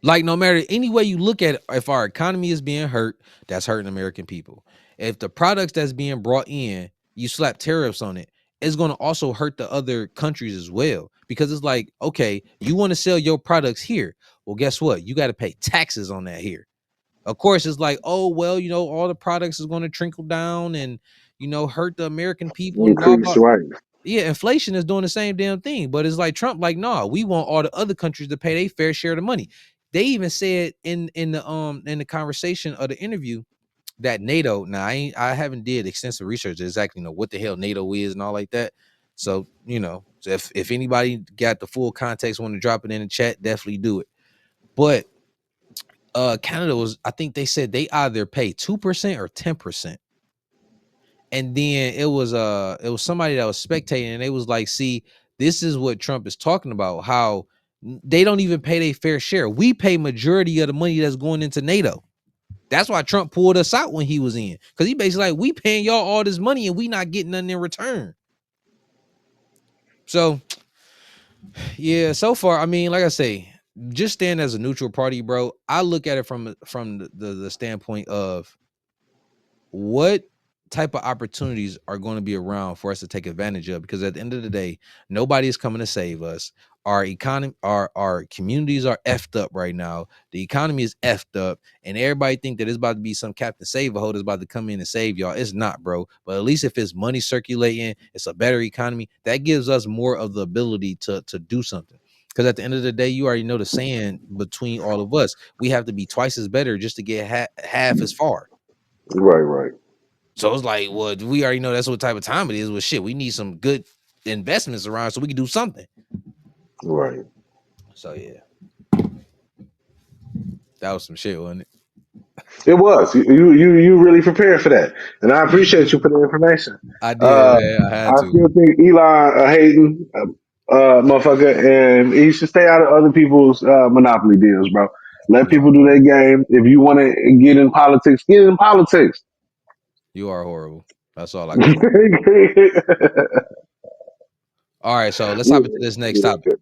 Like, no matter any way you look at it, if our economy is being hurt, that's hurting American people. If the products that's being brought in, you slap tariffs on it, it's going to also hurt the other countries as well. Because it's like, okay, you want to sell your products here. Well, guess what? You got to pay taxes on that here. Of course, it's like, oh, well, all the products is going to trickle down and, hurt the American people and blah, Increase, blah. right. Yeah, inflation is doing the same damn thing. But it's like Trump, like, nah, we want all the other countries to pay their fair share of the money. They even said in the conversation of the interview that NATO, now I haven't did extensive research to exactly know what the hell NATO is and all like that. So, so if anybody got the full context, want to drop it in the chat, definitely do it. But Canada was, I think they said they either pay 2% or 10%. And then it was somebody that was spectating, and they was like, see, this is what Trump is talking about, how they don't even pay their fair share. We pay majority of the money that's going into NATO. That's why Trump pulled us out when he was in, because he basically like, we paying y'all all this money and we not getting nothing in return. So yeah, so far, I mean, like I say, just stand as a neutral party, bro. I look at it from the standpoint of what type of opportunities are going to be around for us to take advantage of, because at the end of the day, nobody is coming to save us. Our economy, our communities are effed up right now. The economy is effed up, and everybody think that it's about to be some Captain Save a Ho that's about to come in and save y'all. It's not, bro. But at least if it's money circulating, it's a better economy. That gives us more of the ability to do something. Because at the end of the day, you already know the saying between all of us, we have to be twice as better just to get half as far. Right, right, So it's like, well, we already know that's what type of time it is. Well, shit, we need some good investments around so we can do something. right. So yeah, that was some shit, wasn't it? It was. You really prepared for that, and I appreciate you for the information. I did, Uh, man. I had I to. still think Elon hating motherfucker, and he should stay out of other people's monopoly deals, bro. Let You are people do their horrible. game. If you want to get in politics, get in politics. You are horrible. That's all I can say. All right, so let's hop into this next topic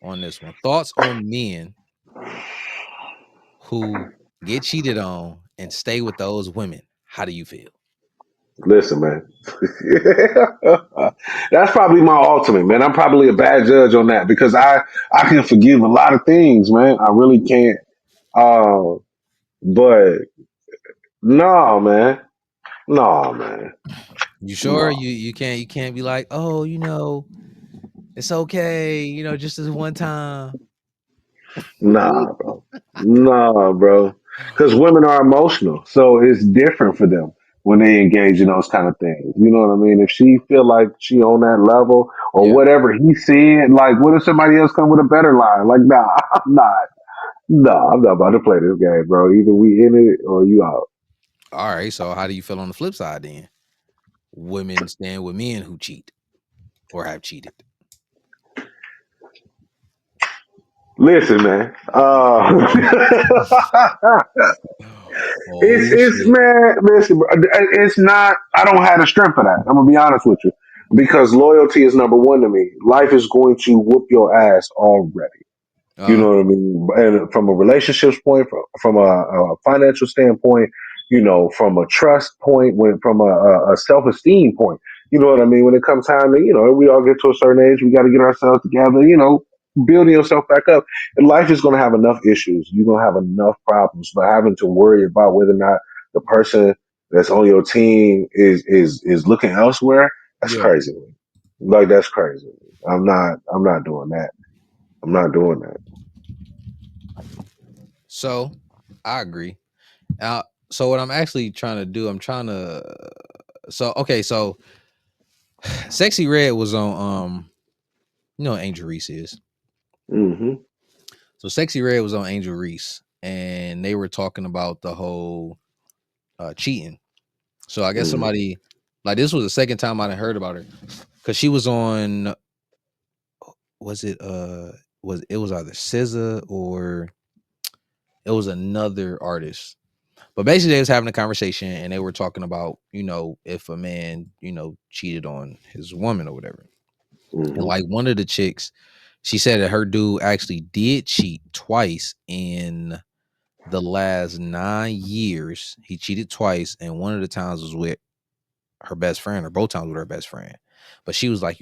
on this one. Thoughts on men who get cheated on and stay with those women. How do you feel? Listen, man. That's probably my ultimate, man. I'm probably a bad judge on that because I can forgive a lot of things, man. I really can't. Uh, but no, man. No, man. You sure No. you can't be like, oh, it's okay, just this one time. Nah, bro. Nah, bro. Because women are emotional, so it's different for them when they engage in those kind of things. You know what I mean? If she feel like she on that level or Yeah. whatever he said, like, what if somebody else come with a better line? Like, nah, I'm not. Nah, I'm not about to play this game, bro. Either we in it or you out. All right. So how do you feel on the flip side then? Women stand with men who cheat or have cheated. Listen, man. Oh It's shit. man, listen, bro, it's not. I don't have the strength for that. I'm gonna be honest with you, because loyalty is number one to me. Life is going to whoop your ass already. You Uh know what I mean? And from a relationships point, from a financial standpoint, from a trust point, from a self esteem point, you know what I mean? When it comes time to, we all get to a certain age, we got to get ourselves together, building yourself back up. And life is going to have enough issues. You're going to have enough problems, but having to worry about whether or not the person that's on your team is looking elsewhere, that's yeah. crazy. Like, that's crazy. I'm not doing that. I'm not doing that. So I agree. Now, so what I'm actually trying to do, I'm trying to so okay, so Sexy Red was on Angel Reese is. Hmm. So Sexy Red was on Angel Reese and they were talking about the whole cheating. So I guess Hmm. somebody like this was the second time I heard about her because she was on was it was either SZA or it was another artist. But basically they was having a conversation and they were talking about, if a man, cheated on his woman or whatever. And Hmm. like one of the chicks, she said that her dude actually did cheat twice in the last 9 years. He cheated twice, and one of the times was with her best friend, or both times with her best friend. But she was like,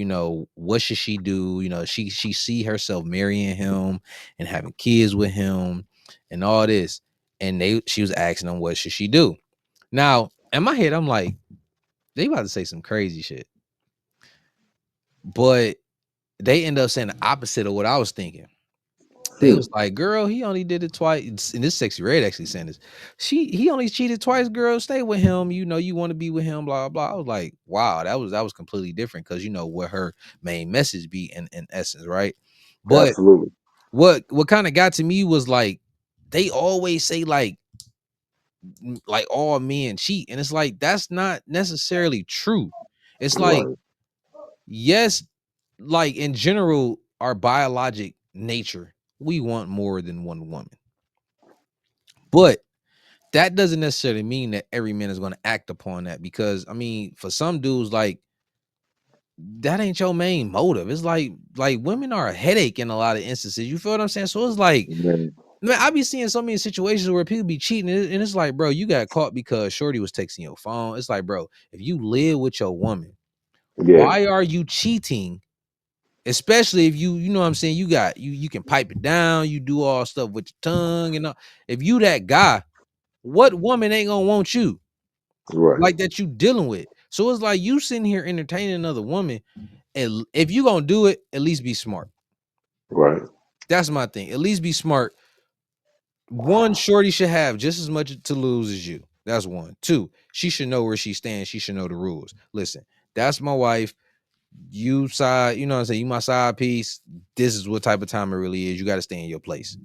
what should she do? She see herself marrying him and having kids with him and all this. And she was asking him what should she do. Now, in my head, I'm like, they about to say some crazy shit. But they end up saying the opposite of what I was thinking. They was Hmm. like, "Girl, he only did it twice." And this Sexy Red actually saying this. He only cheated twice. Girl, stay with him. You want to be with him. Blah blah. I was like, wow, that was completely different because what her main message be in essence, right? But Absolutely. what kind of got to me was like they always say like all men cheat, and it's like that's not necessarily true. It's like Right. yes, like in general, our biologic nature, we want more than one woman. But that doesn't necessarily mean that every man is going to act upon that because I mean, for some dudes, like that ain't your main motive. It's like women are a headache in a lot of instances. You feel what I'm saying? So it's like, Man, man, I be seeing so many situations where people be cheating, and it's like, bro, you got caught because Shorty was texting your phone. It's like, bro, if you live with your woman, yeah, why are you cheating? Especially if you know what I'm saying, you can pipe it down, you do all stuff with your tongue and all. If you that guy, what woman ain't gonna want you right, like that you dealing with? So it's like you sitting here entertaining another woman, and if you gonna do it, at least be smart. right, That's my thing. At least be smart. One, Shorty should have just as much to lose as you. That's one. Two, she should know where she stands. She should know the rules. Listen, that's my wife. You side, you know what I'm saying? You my side piece. This is what type of time it really is. You got to stay in your place.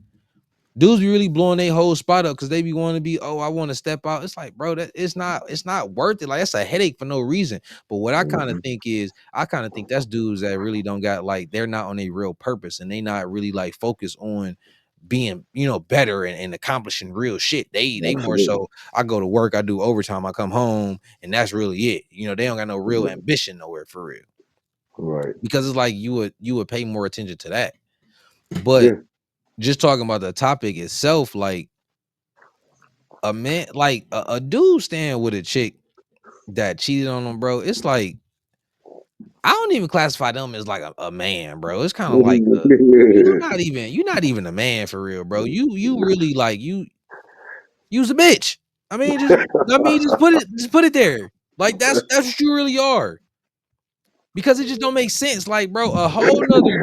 Dudes be really blowing their whole spot up because they be wanting to be, oh, I want to step out. It's like, bro, that it's not worth it. Like, that's a headache for no reason. But what I kind of hmm, think is, I kind of think that's dudes that really don't got, like, they're not on a real purpose, and they not really like focused on being, better and accomplishing real shit. They more absolutely, so, I go to work, I do overtime, I come home, and that's really it. They don't got no real mhm, ambition nowhere for real. right, Because it's like you would pay more attention to that. But yeah, just talking about the topic itself, like, a man, like a dude staying with a chick that cheated on him, bro. It's like, I don't even classify them as like a man, bro. It's kind of like, you're not even a man for real, bro. You really, like, you's a bitch. I mean, just put it there. Like, that's what you really are. Because it just don't make sense. Like, bro, a whole nother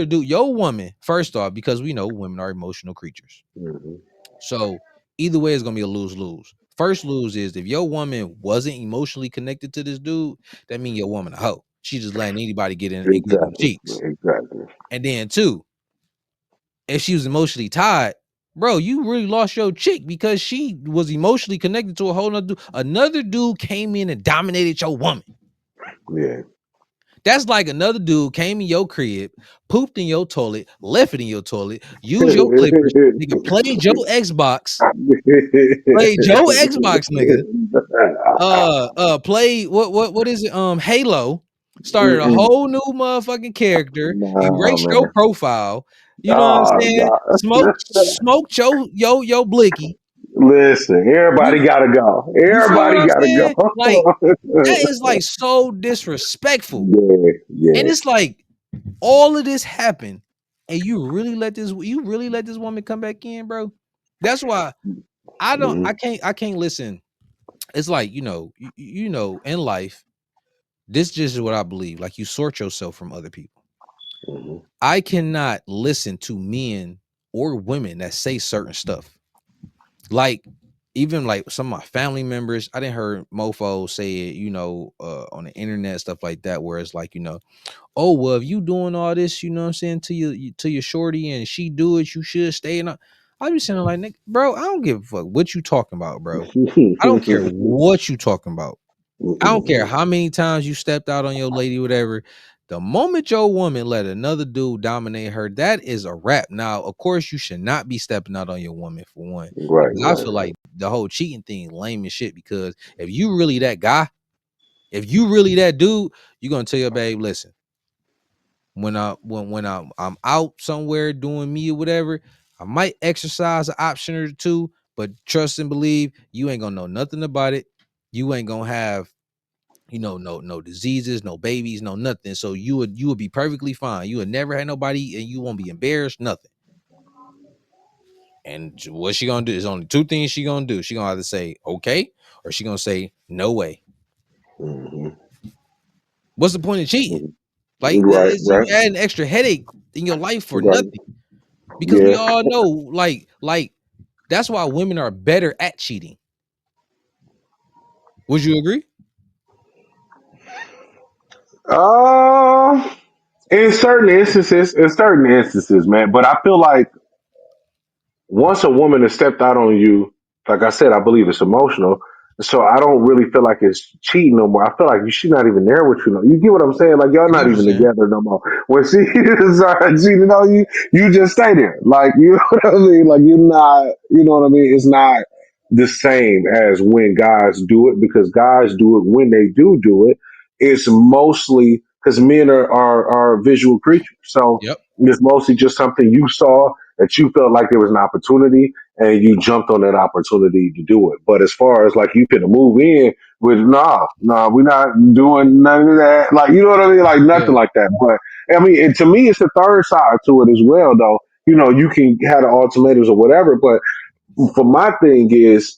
dude, your woman, first off, because we know women are emotional creatures. Mhm. So either way, it's gonna be a lose-lose. First lose is if your woman wasn't emotionally connected to this dude, that means your woman a hoe. She just letting anybody get in and get them Exactly, cheeks. exactly. And then two, if she was emotionally tied, bro, you really lost your chick because she was emotionally connected to a whole nother dude. Another dude came in and dominated your woman. Yeah. That's like another dude came in your crib, pooped in your toilet, left it in your toilet, used your clippers, nigga, played your Xbox, nigga. Played what is it? Halo. Started a Mm-mm. whole new motherfucking character, Nah, erased your man. profile. You know what I'm Oh, saying? God. Smoked your blicky. Listen, You everybody gotta go. you feel what Everybody I'm gotta saying? Like, go. that is like so disrespectful. Yeah, And yeah. it's like, all of this happened, and you really let this woman come back in, bro. That's why I don't Hmm, I can't listen. It's like, in life, this just is what I believe. Like, you sort yourself from other people. hmm. I cannot listen to men or women that say certain stuff. Like, even like some of my family members, I didn't heard mofos say it, on the internet, stuff like that, where it's like, oh, well, if you doing all this, you know what I'm saying, to your shorty, and she do it, you should stay. And I be saying, like, Nick, bro, I don't give a fuck what you talking about, bro. I don't care what you talking about. I don't care how many times you stepped out on your lady, whatever. The moment your woman let another dude dominate her, that is a wrap. Now, of course, you should not be stepping out on your woman, for one, Right, because I right. feel like the whole cheating thing lame as shit. Because if you really that guy, if you really that dude, you're gonna tell your babe, listen, when I'm out somewhere doing me or whatever, I might exercise an option or two, but trust and believe, you ain't gonna know nothing about it. You ain't gonna have, no diseases, no babies, no nothing. So you would be perfectly fine. You would never have nobody, and you won't be embarrassed, nothing. And what she gonna do is only two things she gonna do. She gonna either say okay, or she gonna say no way. Hmm. What's the point of cheating? Like, Right, you right, add an extra headache in your life for right. nothing. Because we Yeah. all know, like that's why women are better at cheating. Would you agree? Uh, in certain instances, man. But I feel like once a woman has stepped out on you, like I said, I believe it's emotional. So I don't really feel like it's cheating no more. I feel like she's not even there with you. No, you get what I'm saying? Like y'all I get not what you're even saying. together no more. When she started cheating on you, you just stay there. Like you know what I mean? Like you're not. You know what I mean? It's not the same as when guys do it because guys do it when they do it. it's mostly because men are visual creatures. So Yep. it's mostly just something you saw that you felt like there was an opportunity and you jumped on that opportunity to do it. But as far as like you could move in with nah, we're not doing none of that. Like you know what I mean? Like nothing Yeah. like that. But I mean, to me, it's the third side to it as well, though. You know, you can have the ultimatums or whatever, but for my thing is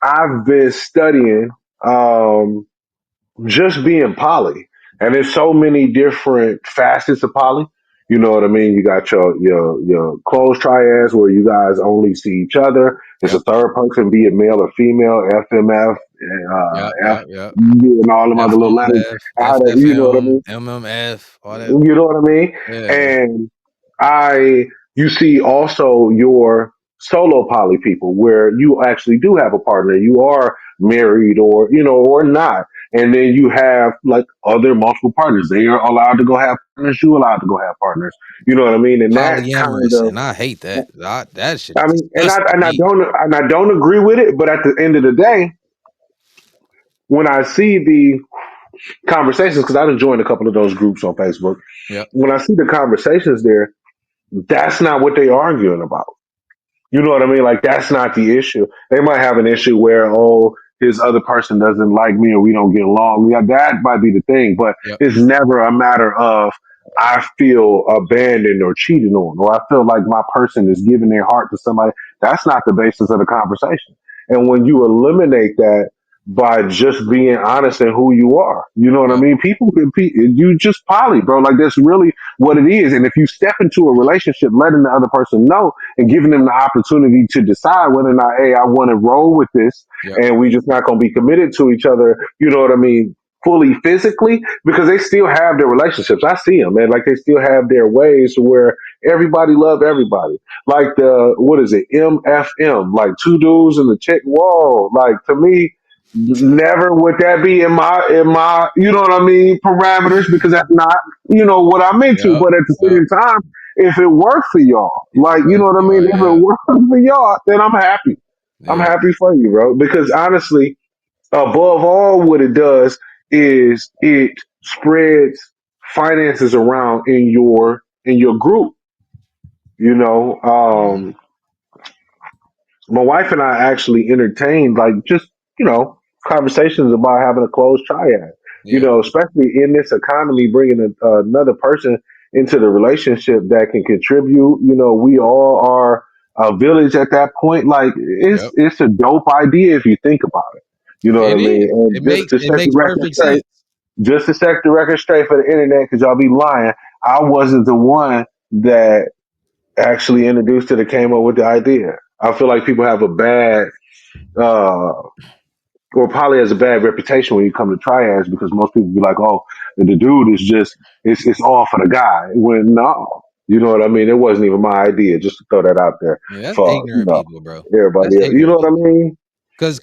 I've been studying um, just being poly, and there's so many different facets of poly. You know what I mean? You got your closed triads where you guys only see each other. There's a Yep. third person, be it male or female, FMF, Yep. F, Yep. Yep. and all them other little letters. FLF, How they, you know what I FFM, mean? MMF, all that. You know what I mean? Yeah, man. And I, you see also your solo poly people where you actually do have a partner. You are married or, you know, or not. And then you have like other multiple partners. They are allowed to go have partners. You allowed to go have partners. You know what I mean? And that kind Polyamorous, of, and I hate that. That shit is I mean, disgusting to me. and I don't agree with it. But at the end of the day, when I see the conversations, because I've joined a couple of those groups on Facebook, Yep. when I see the conversations there, that's not what they're arguing about. You know what I mean? Like that's not the issue. They might have an issue where, oh, this other person doesn't like me or we don't get along. Yeah, that might be the thing, but Yep. it's never a matter of I feel abandoned or cheated on, or I feel like my person is giving their heart to somebody. That's not the basis of the conversation. And when you eliminate that by just being honest in who you are, you know what I Yep. mean? People can, you just poly, bro. Like that's really what it is. And if you step into a relationship, letting the other person know and giving them the opportunity to decide whether or not, hey, I want to roll with this Yep. and we just not going to be committed to each other, you know what I mean, fully physically, because they still have their relationships. I see them, man. Like they still have their ways where everybody love everybody. Like the, what is it, MFM, like two dudes in the chick wall. Like to me, never would that be in my you know what I mean parameters because that's not you know what I'm into. Yep. But at the Yep. same time, if it works for y'all, If like it you know works what for I mean, y'all, if it yeah. works for y'all, then I'm happy. I'm Yeah. happy for you, bro. Because honestly, above all, what it does is it spreads finances around in your group. You know, Mhm. my wife and I actually entertained like just you know conversations about having a closed triad. You Yeah. know, especially in this economy, bringing another person into the relationship that can contribute. You know, we all are a village at that point. Like Yep. it's a dope idea if you think about it. You know what I It mean? is. And just to It set the makes record perfect straight, sense. just to set the record straight for the internet, because y'all be lying. I wasn't the one that actually introduced it or came up with the idea. I feel like people have a bad uh, or probably has a bad reputation when you come to triads because most people be like, oh, the dude is just it's all for the guy. When no, you know what I mean. It wasn't even my idea. Just to throw that out there Yeah, that's for you ignorant know people, bro. That's everybody else. You know ignorant what I people. mean?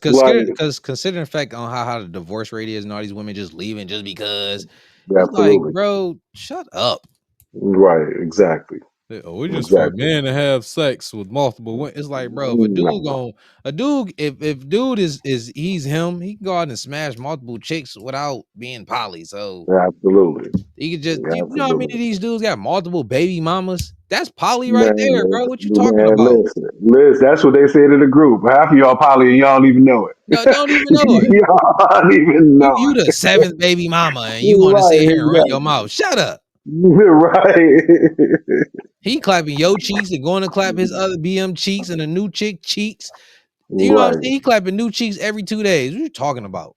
Like Cause considering the fact on how the divorce rate is and all these women just leaving just because yeah, it's like, absolutely bro, shut up. right, exactly, Oh, we just for exactly. men to have sex with multiple women. It's like, bro, if No, a dude, if dude is he's him, he can go out and smash multiple chicks without being poly. So absolutely, he could just, you know how many of absolutely. these dudes got multiple baby mamas? That's poly right there, Man, bro. What you talking man, about? listen. That's what they said in the group. Half of y'all probably y'all don't even know it. No, don't even know it. Y'all don't even know You the it. seventh baby mama, and you want to sit Right, here and run your exactly. mouth. Shut up. Right. He clapping your cheeks and going to clap his other BM cheeks and the new chick cheeks. You know what I'm Right. saying? He clapping new cheeks every 2 days. What you talking about?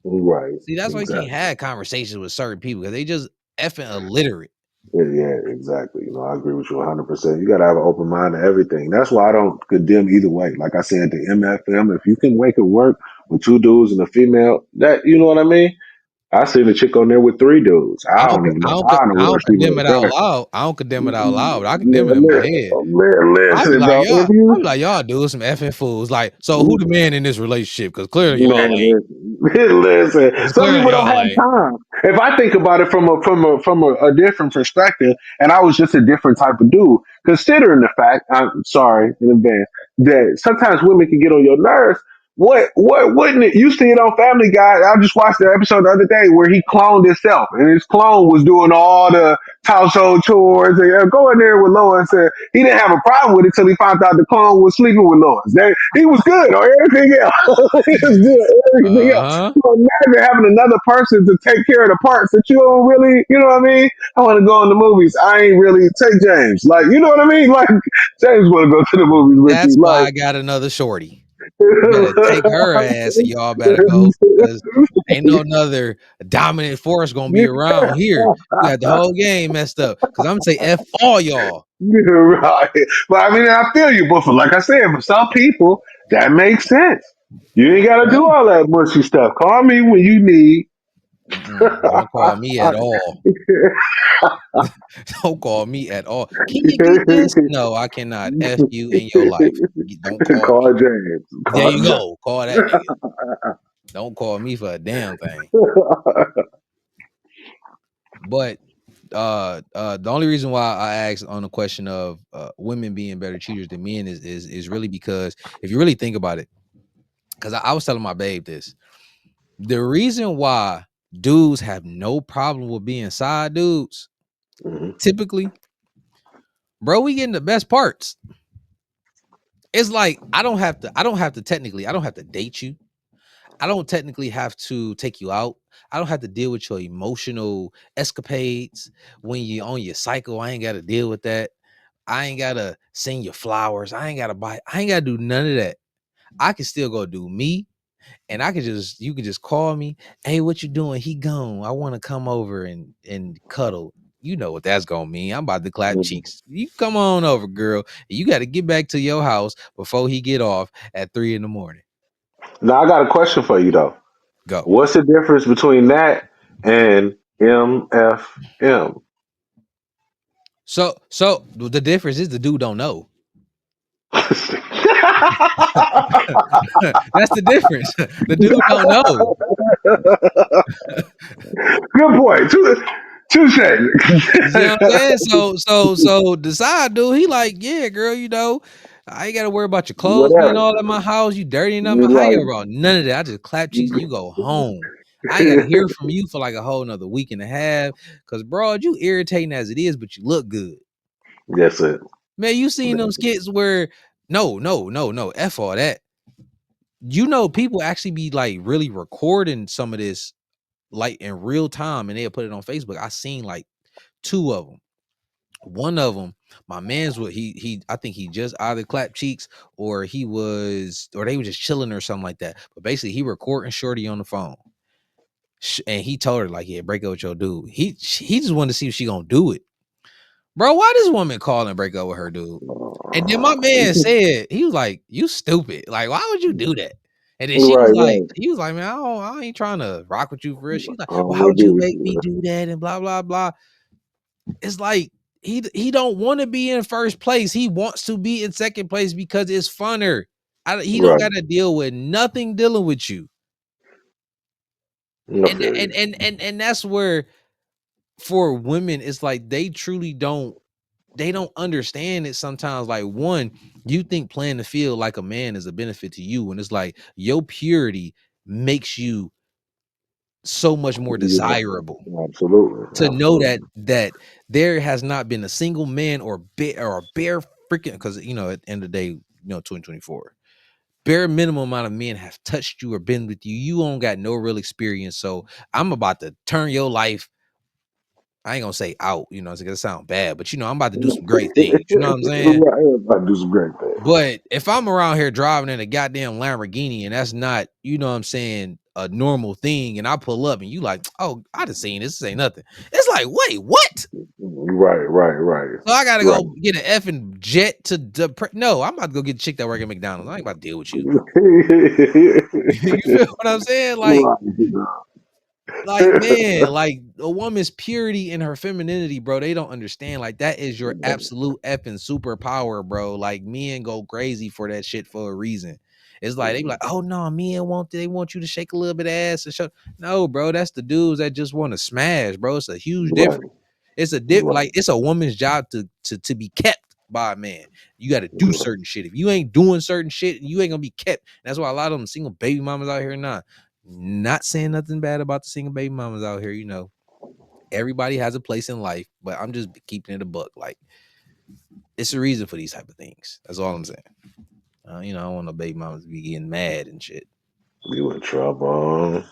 Right. See, that's why you can't Exactly. have conversations with certain people because they just effing illiterate. Yeah, yeah, exactly. You know, I agree with you 100%. You got to have an open mind to everything. That's why I don't condemn either way. Like I said, the MFM, if you can make it work with two dudes and a female, that, you know what I mean? I seen a chick on there with three dudes. I don't even know how in the I world don't she condemn was it out there. loud. I don't condemn it out loud. But I condemn it in my head. Man, I be listen, like, bro. y'all, If I be you like, y'all do some effing fools. Like, so who the man in this relationship? Because clearly y'all Man, ain't. listen. Because Some clearly people don't y'all have ain't. time. If I think about it from a different perspective, and I was just a different type of dude, considering the fact, I'm sorry in advance, that sometimes women can get on your nerves. what wouldn't it? You see it on Family Guy. I just watched the episode the other day where he cloned himself, and his clone was doing all the household chores and going there with Lois. And he didn't have a problem with it till he found out the clone was sleeping with Lois. He was good on everything else. He was good on everything else. Uh-huh. So imagine having another person to take care of the parts that you don't really, you know what I mean? I want to go in the movies. I ain't really take James. Like, you know what I mean? Like James want to go to the movies with That's you. why Like I got another shorty. You better take her ass and y'all better go because ain't no another dominant force gonna be around here. You got the whole game messed up. Cause I'm gonna say F all y'all. right. But I mean, I feel you. But for like I said, for some people, that makes sense. You ain't got to do Yeah. all that mushy stuff. Call me when you need. Don't call me at all. Don't call me at all. Can you get this? No, I cannot. F you in your life. Don't call me. Call James. There Call you James. go. Call that nigga. Don't call me for a damn thing. But the only reason why I asked on the question of women being better cheaters than men is really because if you really think about it, because I was telling my babe this, the reason why dudes have no problem with being side dudes, Mhm. typically, bro, we getting the best parts. It's like I don't have to date you. I don't technically have to take you out. I don't have to deal with your emotional escapades when you're on your cycle. I ain't got to deal with that. I ain't gotta send you flowers. I ain't gotta do none of that. I can still go do me. And you can just call me. Hey, what you doing? He gone. I want to come over and cuddle. You know what that's gonna mean. I'm about to clap cheeks. You come on over, girl. You got to get back to your house before he get off at 3 in the morning. Now I got a question for you though. Go. What's the difference between that and MFM? So the difference is the dude don't know. That's the difference. The dude don't know. Good point. Touche. You see what I'm saying? So the side dude, he like, yeah, girl, I ain't gotta worry about your clothes being Whatever. all at my house, you dirtying up my You're how you right. about none of that. I just clap cheeks and you go home. I ain't gotta hear from you for like a whole another week and a half. Cause bro, you irritating as it is, but you look good. That's it. Man, you seen them skits where no, F all that. People actually be like really recording some of this like in real time and they'll put it on Facebook. I seen like two of them. One of them, my man's what he I think he just either clapped cheeks or they were just chilling or something like that. But basically, he recording Shorty on the phone, and he told her like, "Yeah, break up with your dude." He just wanted to see if she gonna do it, bro. Why this woman call and break up with her dude? And then my man said he was like, "You stupid! Like, why would you do that?" And then Right, right. he was like, "Man, I ain't trying to rock with you for real." She's like, I don't "Why want would to be you with make me you. do that?" And blah blah blah. It's like he don't want to be in first place. He wants to be in second place because it's funner. He don't Right. got to deal with nothing dealing with you. I And feel and you. and and and that's where for women it's like they truly don't understand it sometimes. Like one, you think playing the field like a man is a benefit to you, and it's like your purity makes you so much more desirable. Yeah, absolutely. To know Absolutely. that there has not been a single man or a bare freaking because at the end of the day, 2024. Bare minimum amount of men have touched you or been with you. You don't got no real experience. So I'm about to turn your life. I ain't gonna say out, it's gonna sound bad, but I'm about to do some great things. You know what I'm saying? Right. I do some great things. But if I'm around here driving in a goddamn Lamborghini and that's not, what I'm saying, a normal thing, and I pull up and you like, oh, I just seen this ain't nothing. It's like, wait, what? Right, right, right. So I gotta Right. go get an effing jet to no, I'm about to go get a chick that work at McDonald's. I ain't about to deal with you. You feel what I'm saying? Like, man, like a woman's purity and her femininity, bro. They don't understand. Like, that is your absolute effing superpower, bro. Like, men go crazy for that shit for a reason. It's like they be like, oh no, men want you to shake a little bit of ass and show. No, bro, that's the dudes that just want to smash, bro. It's a huge Right, difference. It's a right. like it's a woman's job to be kept. by a man. You got to do certain shit. If you ain't doing certain shit, you ain't gonna be kept. That's why a lot of them single baby mamas out here now. Not saying nothing bad about the single baby mamas out here. You know, everybody has a place in life, but I'm just keeping it a buck. Like, it's a reason for these type of things. That's all I'm saying. You know, I don't want no baby mamas to be getting mad and shit. You in trouble.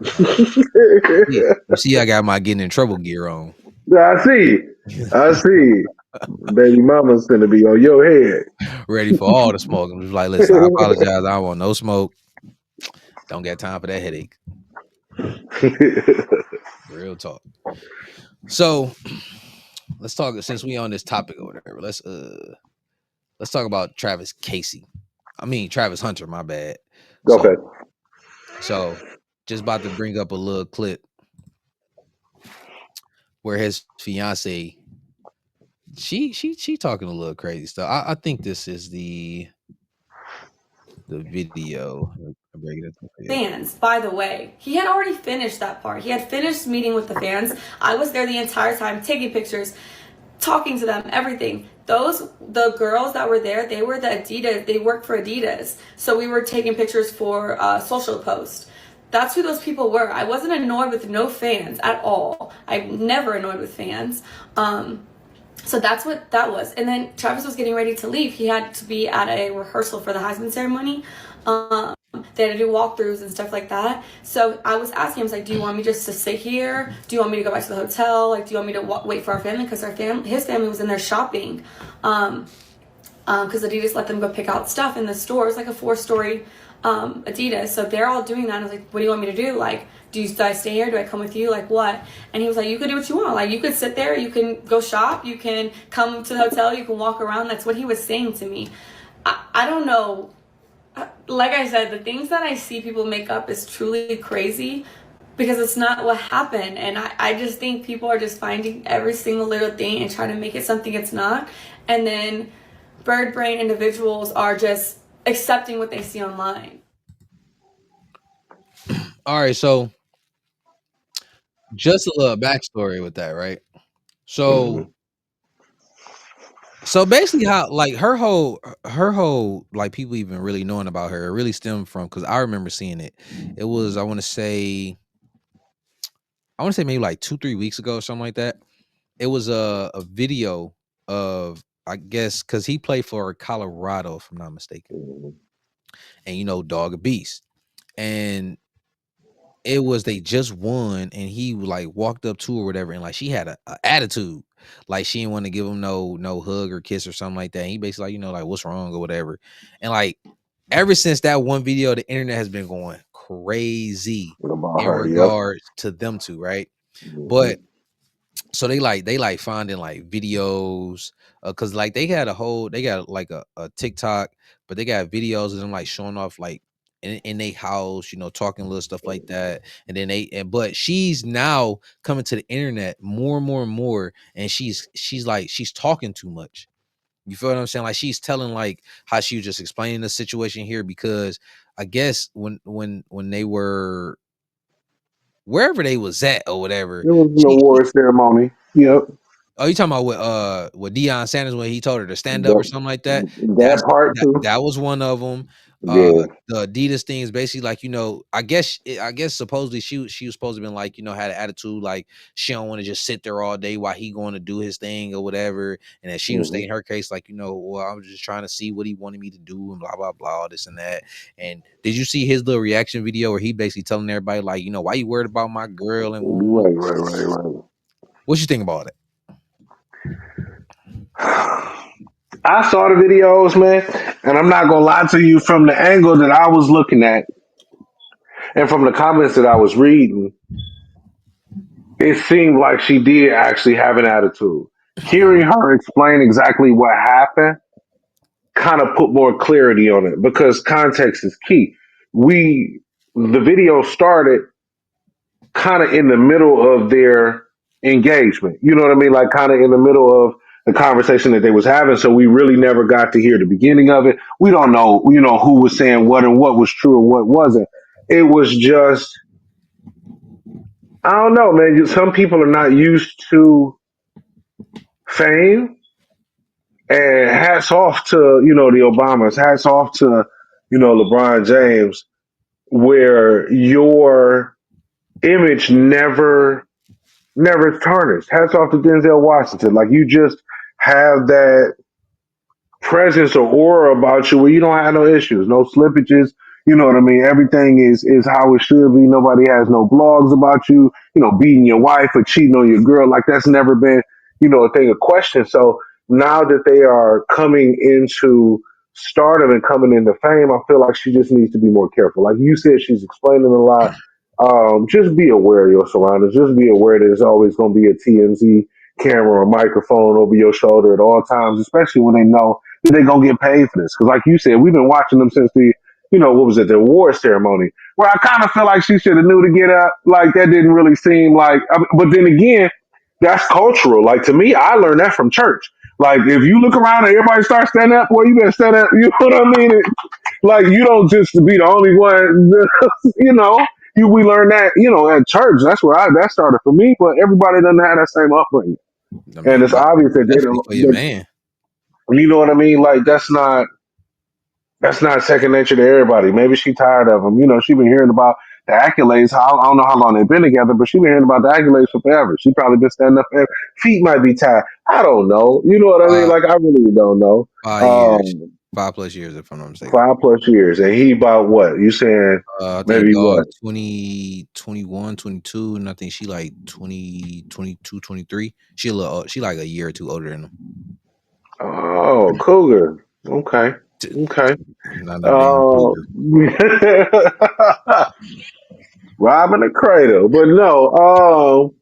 Yeah, you see, I got my getting in trouble gear on. I see. I see. Baby mama's gonna be on your head. Ready for all the smoke. I'm just like, listen, I apologize. I don't want no smoke. Don't got time for that headache. Real talk. So let's talk since we on this topic or whatever. Let's talk about Travis Casey. I mean Travis Hunter, my bad. Okay. So just about to bring up a little clip where his fiance she talking a little crazy stuff. I think this is the video. I'm bringing it up here. Fans, by the way, he had already finished that part. He had finished meeting with the fans. I was there the entire time, taking pictures, talking to them, everything. The girls that were there, they were the Adidas, they worked for Adidas. So we were taking pictures for social post. That's who those people were. I wasn't annoyed with no fans at all. I'm never annoyed with fans. So that's what that was. And then Travis was getting ready to leave. He had to be at a rehearsal for the Heisman ceremony. They had to do walkthroughs and stuff like that. So I was asking him, I was like, do you want me just to sit here? Do you want me to go back to the hotel? Like, do you want me to wait for our family? Because his family was in there shopping. Because Adidas let them go pick out stuff in the store. It's like a 4-story Adidas. So they're all doing that. And I was like, what do you want me to do? Like, do I stay here? Do I come with you? Like, what? And he was like, you could do what you want. Like, you could sit there. You can go shop. You can come to the hotel. You can walk around. That's what he was saying to me. I don't know. Like I said, the things that I see people make up is truly crazy because it's not what happened. And I just think people are just finding every single little thing and trying to make it something it's not. And then bird brain individuals are just accepting what they see online. All right, so just a little backstory with that, right? Hmm. So basically how like her whole like people even really knowing about her really stemmed from because I remember seeing it. It was I want to say maybe like 2-3 weeks ago or something like that. It was a video of I guess because he played for Colorado if I'm not mistaken, and you know Dog a Beast, and it was they just won and he like walked up to her or whatever and like she had a attitude like she didn't want to give him no hug or kiss or something like that and he basically like you know like what's wrong or whatever and like ever since that one video the internet has been going crazy About in her, yep. regards to them two, right? Hmm. But so they like finding like videos because like they got like a TikTok, but they got videos of them like showing off like in their house, you know, talking little stuff like that. And then but she's now coming to the internet more and more and more, and she's like she's talking too much. You feel what I'm saying? Like she's telling like how she was just explaining the situation here because I guess when they were wherever they was at or whatever, It was an she award ceremony. Yep. oh, you talking about with Deion Sanders when he told her to stand up or That, something like that? that part too. That was one of them. Yeah. The Adidas thing is basically like you know, I guess supposedly she was supposed to been like you know had an attitude like she don't want to just sit there all day while he going to do his thing or whatever, and that she was Hmm. stating her case like you know, well I was just trying to see what he wanted me to do and blah blah blah all this and that. And did you see his little reaction video where he basically telling everybody like you know why you worried about my girl and Right, right, right, right. what you think about it? I saw the videos, man, and I'm not gonna lie to you. From the angle that I was looking at, and from the comments that I was reading, it seemed like she did actually have an attitude. Hearing her explain exactly what happened kind of put more clarity on it because context is key. We the video started kind of in the middle of their engagement. You know what I mean? Like kind of in the middle of the conversation that they was having. So we really never got to hear the beginning of it. We don't know, you know, who was saying what and what was true and what wasn't. It was just I don't know, man. Some people are not used to fame, And hats off to, the Obamas, hats off to, LeBron James, where your image never tarnished. Hats off to Denzel Washington. Like you just have that presence or aura about you where you don't have no issues, no slippages. You know what I mean? Everything is how it should be. Nobody has no blogs about you, beating your wife or cheating on your girl. Like that's never been, a thing of question. So now that they are coming into stardom and coming into fame, I feel like she just needs to be more careful. Like you said, she's explaining a lot. Just be aware of your surroundings. Just be aware that there's always going to be a TMZ camera or microphone over your shoulder at all times, especially when they know that they're gonna get paid for this. Because, like you said, we've been watching them since what was it, the award ceremony, where I kind of feel like she should have knew to get up. Like that didn't really seem like. But then again, that's cultural. Like to me, I learned that from church. Like if you look around and everybody starts standing up, well, you better stand up. You know what I mean? Like you don't just be the only one. you know, we learned that at church. That's where that started for me. But everybody doesn't have that same upbringing, I and mean, it's obvious that they definitely don't. for your man. You know what I mean? Like that's not second nature to everybody. Maybe she tired of him. She been hearing about the accolades. I don't know how long they've been together, but she been hearing about the accolades for forever. She probably been standing up forever. Feet might be tired. I don't know. You know what I mean? Five Like I really don't know. 5 years, Um, 5 plus years, if I'm not mistaken. 5 plus years, and he about what? You saying I think maybe what? 20, 21, 22, and I think she like 20, 22, 23. She a little, she like a year or two older than him. Oh, cougar. Okay, T- okay. Not a damn Uh, cougar. robbing the cradle, but no.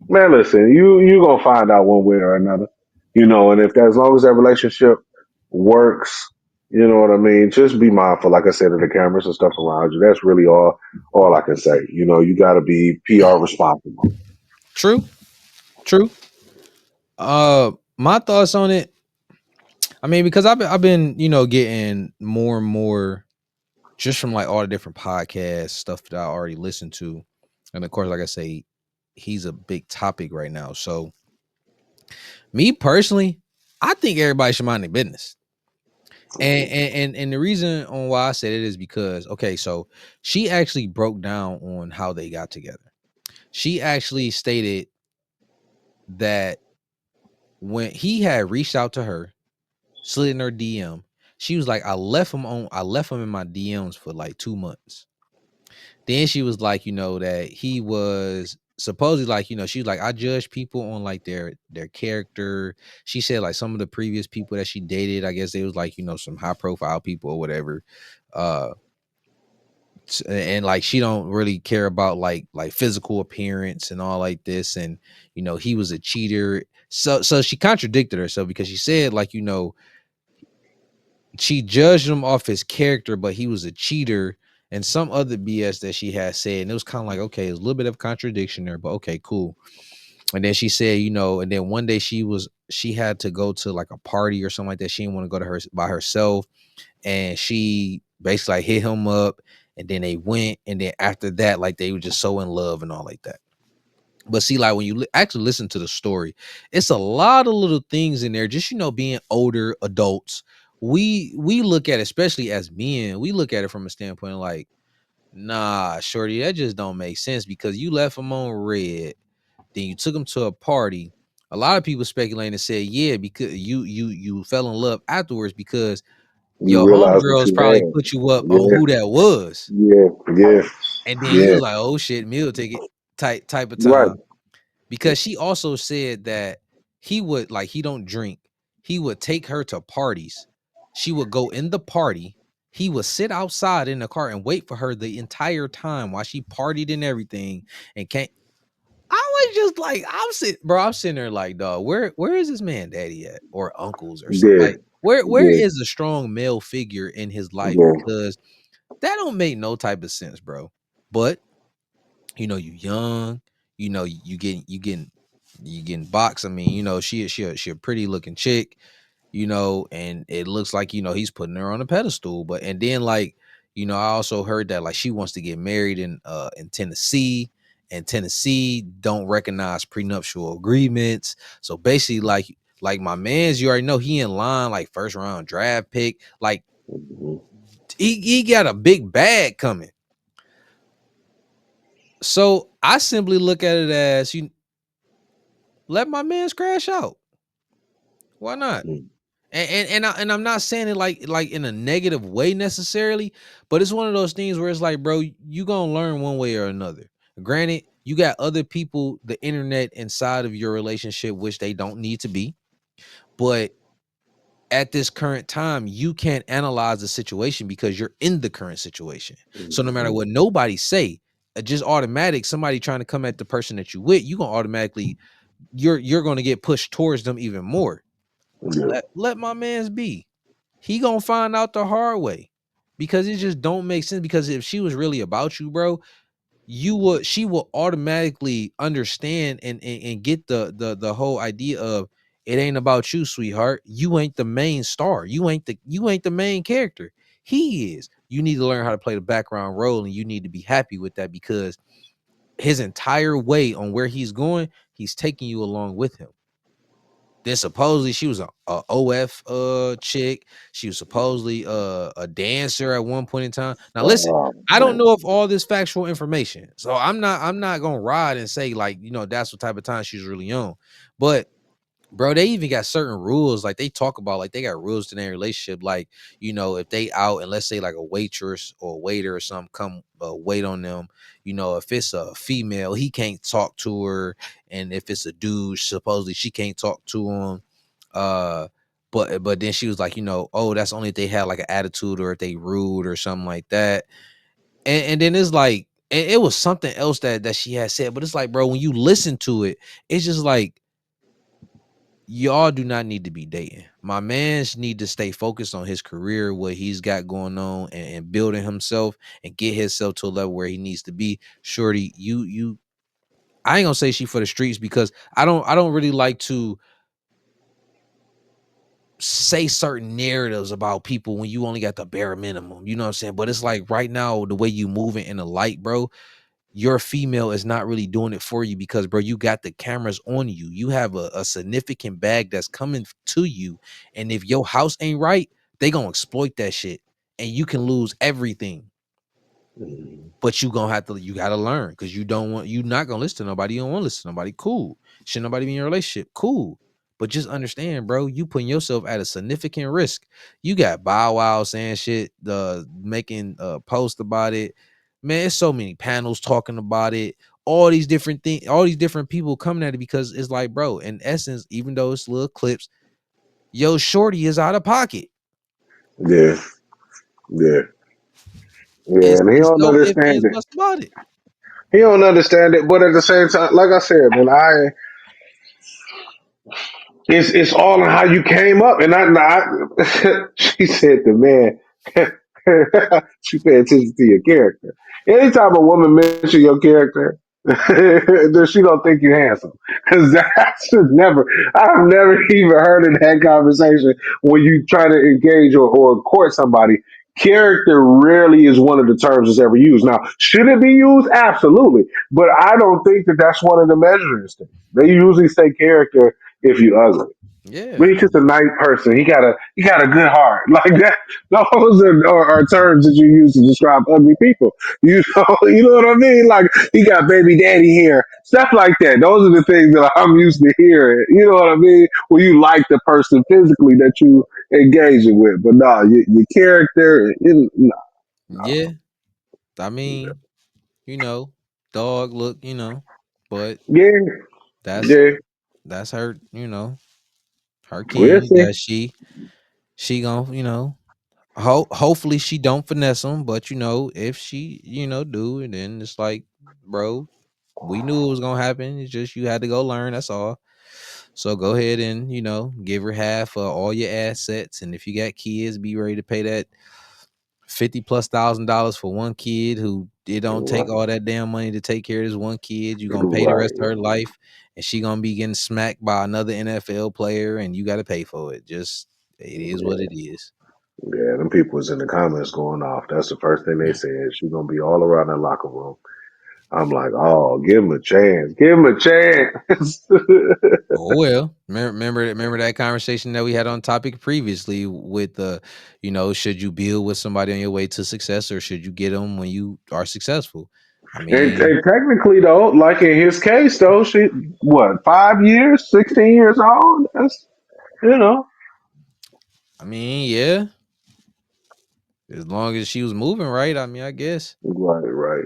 Man, listen, you gonna find out one way or another, and if as long as that relationship works, you know what I mean. Just be mindful, like I said, of the cameras and stuff around you. That's really all I can say. You got to be PR responsible. True, true. My thoughts on it. I mean, because I've been getting more and more just from like all the different podcasts stuff that I already listened to, and of course, like I say, he's a big topic right now. So me personally, I think everybody should mind their business. And the reason on why I said it is because okay, so she actually broke down on how they got together. She actually stated that when he had reached out to her, slid in her DM, she was like, I left him in my DMs for like 2 months. Then she was like, that he was supposedly like, she was like, I judge people on like their character. She said like some of the previous people that she dated, I guess they was like, some high profile people or whatever. Uh and like she don't really care about like physical appearance and all like this, and he was a cheater. So she contradicted herself because she said like she judged him off his character, but he was a cheater and some other BS that she had said. And it was kind of like, okay, it's a little bit of contradiction there, but okay, cool. And then she said, and then one day she had to go to like a party or something like that. She didn't want to go to her by herself. And she basically like hit him up, and then they went. And then after that, like they were just so in love and all like that. But see, like when you actually listen to the story, it's a lot of little things in there. Just being older adults, we look at it, especially as men, we look at it from a standpoint of like, nah, shorty, that just don't make sense because you left him on red, then you took him to a party. A lot of people speculating and said, yeah, because you fell in love afterwards because You your realize what homegirls you probably had. put you up on Yeah, who that was, yeah, yeah, and then you yeah. was like, oh shit, meal ticket type of Right. time. Because she also said that he would like he don't drink. He would take her to parties. She would go in the party. He would sit outside in the car and wait for her the entire time while she partied and everything and can't. I was just like, I'm sitting there like, dog, where is this man daddy at? Or uncles or something. Yeah, Like, where yeah, is a strong male figure in his life? yeah. Because that don't make no type of sense, bro. But you young, you getting boxed. I mean, she a pretty looking chick, and it looks like he's putting her on a pedestal. But and then like I also heard that like she wants to get married in Tennessee, and Tennessee don't recognize prenuptial agreements. So basically, like Like my man's, you already know he in line, like first round draft pick. Like Mhm. he got a big bag coming. So I simply look at it as you let my man's crash out. Why not? Mhm. And I'm not saying it like in a negative way necessarily, but it's one of those things where it's like, bro, you gonna learn one way or another. Granted, you got other people, the internet inside of your relationship, which they don't need to be, but at this current time, you can't analyze the situation because you're in the current situation. So no matter Mhm. what nobody say, just automatic, somebody trying to come at the person that you with, you gonna automatically you're gonna get pushed towards them even more. Yeah. Let my man's be. He gonna find out the hard way because it just don't make sense. Because if she was really about you, bro, she will automatically understand and get the whole idea of it ain't about you, sweetheart. You ain't the main star. You ain't the main character. He is. You need to learn how to play the background role, and you need to be happy with that because his entire way on where he's going, he's taking you along with him. Then supposedly she was a OF chick. She was supposedly a dancer at one point in time. Now listen, Oh I don't man. know if all this factual information. So I'm not gonna ride and say like, that's what type of time she's really on. But bro, they even got certain rules. Like they talk about, like they got rules to their relationship. Like, if they out and let's say like a waitress or a waiter or something come wait on them, if it's a female, he can't talk to her. And if it's a dude, supposedly she can't talk to him. Uh but then she was like, oh, that's only if they have like an attitude or if they rude or something like that. And then it's like it was something else that she had said, but it's like, bro, when you listen to it, it's just like y'all do not need to be dating. My man's need to stay focused on his career, what he's got going on, and building himself and get himself to a level where he needs to be. Shorty, you I ain't gonna say she for the streets because I don't really like to say certain narratives about people when you only got the bare minimum. You know what I'm saying? But it's like right now, the way you moving in the light, bro, your female is not really doing it for you because, bro, you got the cameras on you. You have a significant bag that's coming to you. And if your house ain't right, they gonna exploit that shit. And you can lose everything. Mhm. But you gotta learn because you not gonna listen to nobody. You don't want to listen to nobody. Cool. Should nobody be in your relationship? Cool. But just understand, bro, you putting yourself at a significant risk. You got Bow Wow saying shit, making a post about it. Man, it's so many panels talking about it. All these different things, all these different people coming at it because it's like, bro, in essence, even though it's little clips, yo, shorty is out of pocket. Yeah. Yeah. Yeah. It's, And he it's don't no ifs, understand ands, it. buts about it. He don't understand it, but at the same time, like I said, man, it's all in how you came up. And she said the man, she pay attention to your character. Anytime a woman mentions your character, then she don't think you're handsome. Because that's just never, I've never even heard of that conversation when you try to engage or court somebody. Character rarely is one of the terms that's ever used. Now, should it be used? Absolutely. But I don't think that that's one of the measuring sticks. They usually say character if you ugly. But Yeah. he's just a nice person. He got a good heart. Like that. Those are terms that you use to describe ugly people. You know what I mean? Like he got baby daddy hair, stuff like that. Those are the things that I'm used to hearing. You know what I mean? When you like the person physically that you engaging with, but no, your character, no. Yeah. I mean, dog look, but Yeah, that's yeah. that's her, her We'll king see. that she gon' hopefully she don't finesse him, but if she, do, and then it's like, bro, we knew it was gonna happen. It's just you had to go learn, that's all. So go ahead and, give her half of all your assets. And if you got kids, be ready to pay that 50 plus $1,000 for one kid who it don't take Right, all that damn money to take care of this one kid. You're gonna pay the right. rest of her life, and she gonna be getting smacked by another NFL player, and you got to pay for it. Just it is what it is. Yeah, them people was in the comments going off. That's the first thing they said. She's gonna be all around that locker room. I'm like, oh, give him a chance. Give him a chance. Oh well, remember that conversation that we had on topic previously with the, should you build with somebody on your way to success or should you get them when you are successful? I mean, And technically, though, like in his case, though, she what 5 years, 16 years old. That's you know, yeah, as long as she was moving right, I mean, I guess right.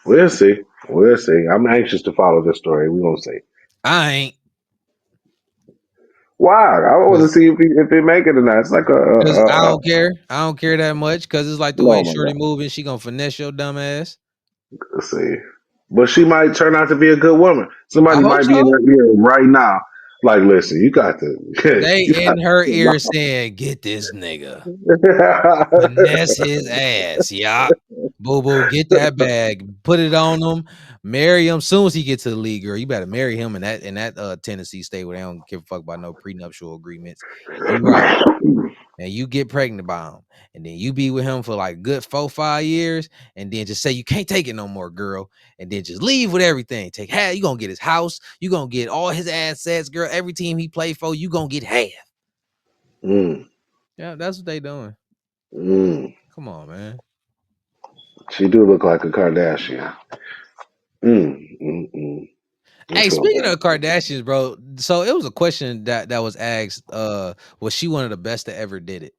We'll see. We'll see. I'm anxious to follow this story. We're gonna see. I ain't Why? I want to because see if he make it or not. It's like I don't care. I don't care that much because it's like the way oh my Shorty god. moving, she gonna finesse your dumb ass. Let's see. But she might turn out to be a good woman. I Somebody hope might be in so. her ear right now. Like, listen, you got to, They you got in her to. ear saying, "Get this nigga, finesse his ass, yeah." Boo boo, get that bag, put it on him, marry him. Soon as he gets to the league, girl, you better marry him in that Tennessee state where they don't give a fuck about no prenuptial agreements. And you right, and you get pregnant by him, and then you be with him for like good 4-5 years, and then just say you can't take it no more, girl, and then just leave with everything. Take half. You gonna get his house. You gonna get all his assets, girl. Every team he played for, you gonna get half. Mm, Yeah, that's what they doing. mm. Come on, man. She do look like a Kardashian. I Hey, feel speaking bad. of Kardashians, bro. So it was a question that was asked. Was she one of the best that ever did it?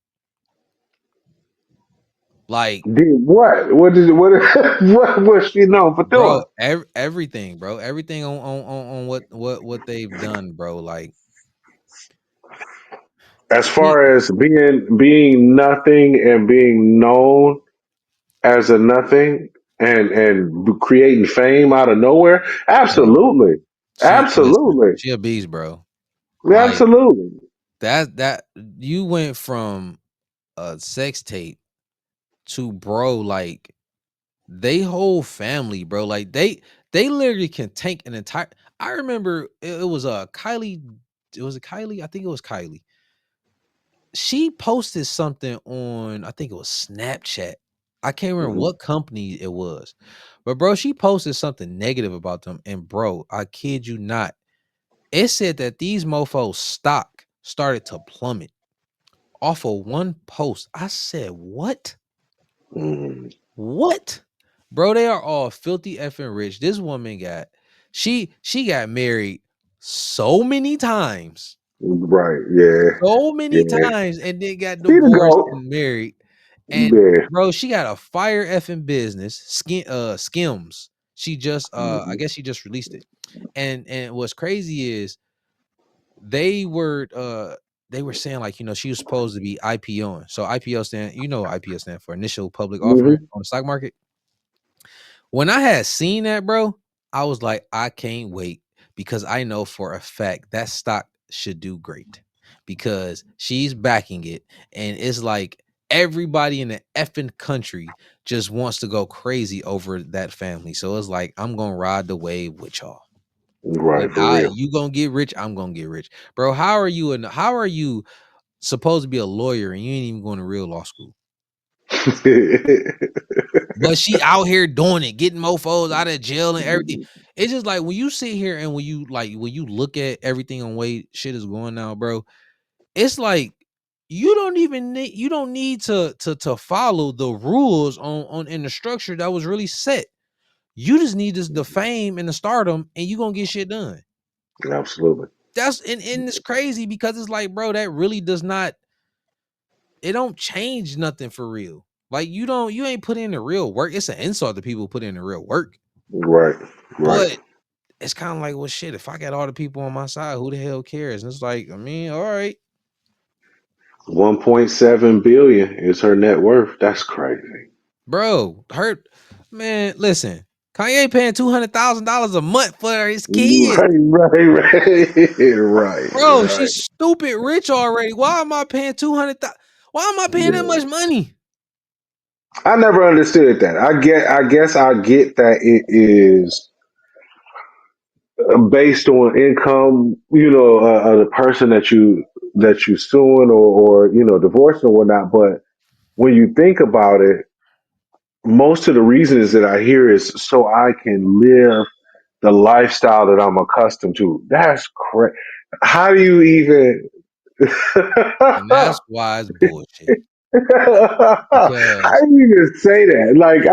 Like, Did what? What? What was she known for bro, doing? everything, bro. Everything on what they've done, bro. Like, As she, far as being nothing and being known as a nothing and creating fame out of nowhere, bro, absolutely, listen, absolutely, she a beast, bro. Like absolutely. that you went from a sex tape to bro, like they whole family, bro. Like they literally can tank an entire. I remember it was Kylie. It was a Kylie. I think it was Kylie. She posted something on. I think it was Snapchat. I can't remember Mhm. what company it was, but bro, she posted something negative about them. And bro, I kid you not, it said that these mofo's stock started to plummet off of one post. I said, what? Mhm. What? Bro, they are all filthy effing rich. This woman she got married so many times. Right? Yeah, So many yeah. times and then got She the divorced goat. and married. And Yeah. bro, she got a fire effing business, Skims. She just I Mhm. guess she just released it. And what's crazy is they were they were saying like, she was supposed to be IPOing. So IPO IPO stand for initial public offering Mhm. on the stock market. When I had seen that, bro, I was like, I can't wait because I know for a fact that stock should do great because she's backing it. And it's like everybody in the effing country just wants to go crazy over that family. So it's like, I'm going to ride the wave with y'all. Right, And for how real. you gonna get rich? I'm gonna get rich, bro. How are you supposed to be a lawyer and you ain't even going to real law school? But she out here doing it, getting mofos out of jail and everything. It's just like when you sit here and when you look at everything on way shit is going now, bro, it's like you don't need to follow the rules on in the structure that was really set. You just need the fame and the stardom and you gonna get shit done. Absolutely. And it's crazy because it's like, bro, that really does not it don't change nothing for real. Like you ain't put in the real work. It's an insult to people who put in the real work. Right. Right. But it's kind of like, well, shit, if I got all the people on my side, who the hell cares? And it's like, I mean, all right, 1.7 billion is her net worth. That's crazy. bro. Hurt, man. Listen, Kanye paying $200,000 a month for his kids, bro. Right. She's stupid rich already. Why am I paying 200,000? Why am I paying that Yeah. much money, I never understood that. I guess I get that it is based on income, the person that you suing or divorcing or whatnot. But when you think about it, most of the reasons that I hear is so I can live the lifestyle that I'm accustomed to. That's crazy. How do you even? And that's why it's bullshit. How Because do you even say that? Like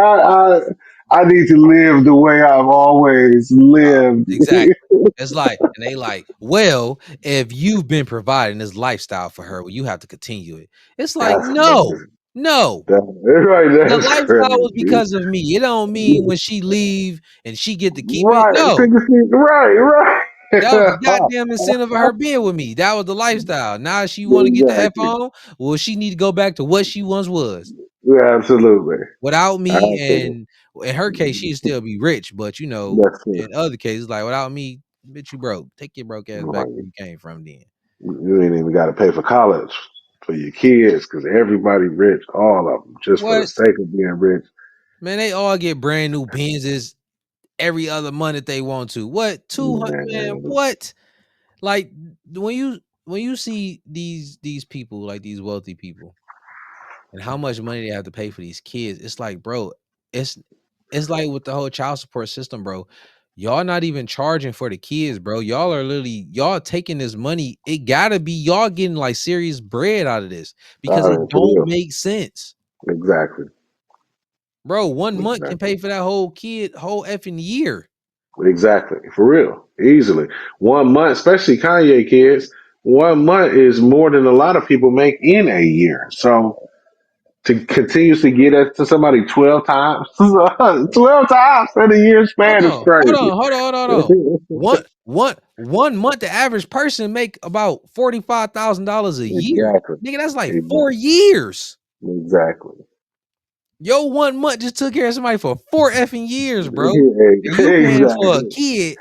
I need to live the way I've always lived. exactly. It's like, and they like, well, if you've been providing this lifestyle for her, well, you have to continue it. It's like, That's no, crazy. no. Right. The That's lifestyle was crazy. because of me. It don't mean when she leave and she get to keep it. Right. No. Take a seat. Right. That was the Right. goddamn incentive of her being with me. That was the lifestyle. Now she wanna get the F Exactly. on, well, she need to go back to what she once was. Yeah, absolutely. Without me, Absolutely. and in her case, she'd still be rich, but, That's it. in other cases, like, without me, bitch, you broke. Take your broke ass back Right. where you came from then. You ain't even got to pay for college for your kids because everybody rich, all of them, just for the What? sake of being rich. Man, they all get brand new Benzes every other month if they want to. What? 200, man, Man, what? Like, when you see these people, like, these wealthy people and how much money they have to pay for these kids. It's like, bro, it's it's like with the whole child support system, bro. Y'all not even charging for the kids, bro. Y'all are literally y'all taking this money. It gotta be y'all getting like serious bread out of this because all it right, for don't real. make sense. Exactly. Bro, 1 month can Exactly. pay for that whole kid whole effing year. Exactly. For real. Easily. 1 month, especially Kanye kids, 1 month is more than a lot of people make in a year. So to continuously get that to somebody 12 times, 12 times in a year Hold span is on, hold crazy. on, hold on, hold on, hold on. One month, the average person make about $45,000 a year. Exactly. Nigga, that's like Exactly. 4 years. Exactly. Yo, 1 month just took care of somebody for 4 effing years, bro. And you paying for a Exactly. kid.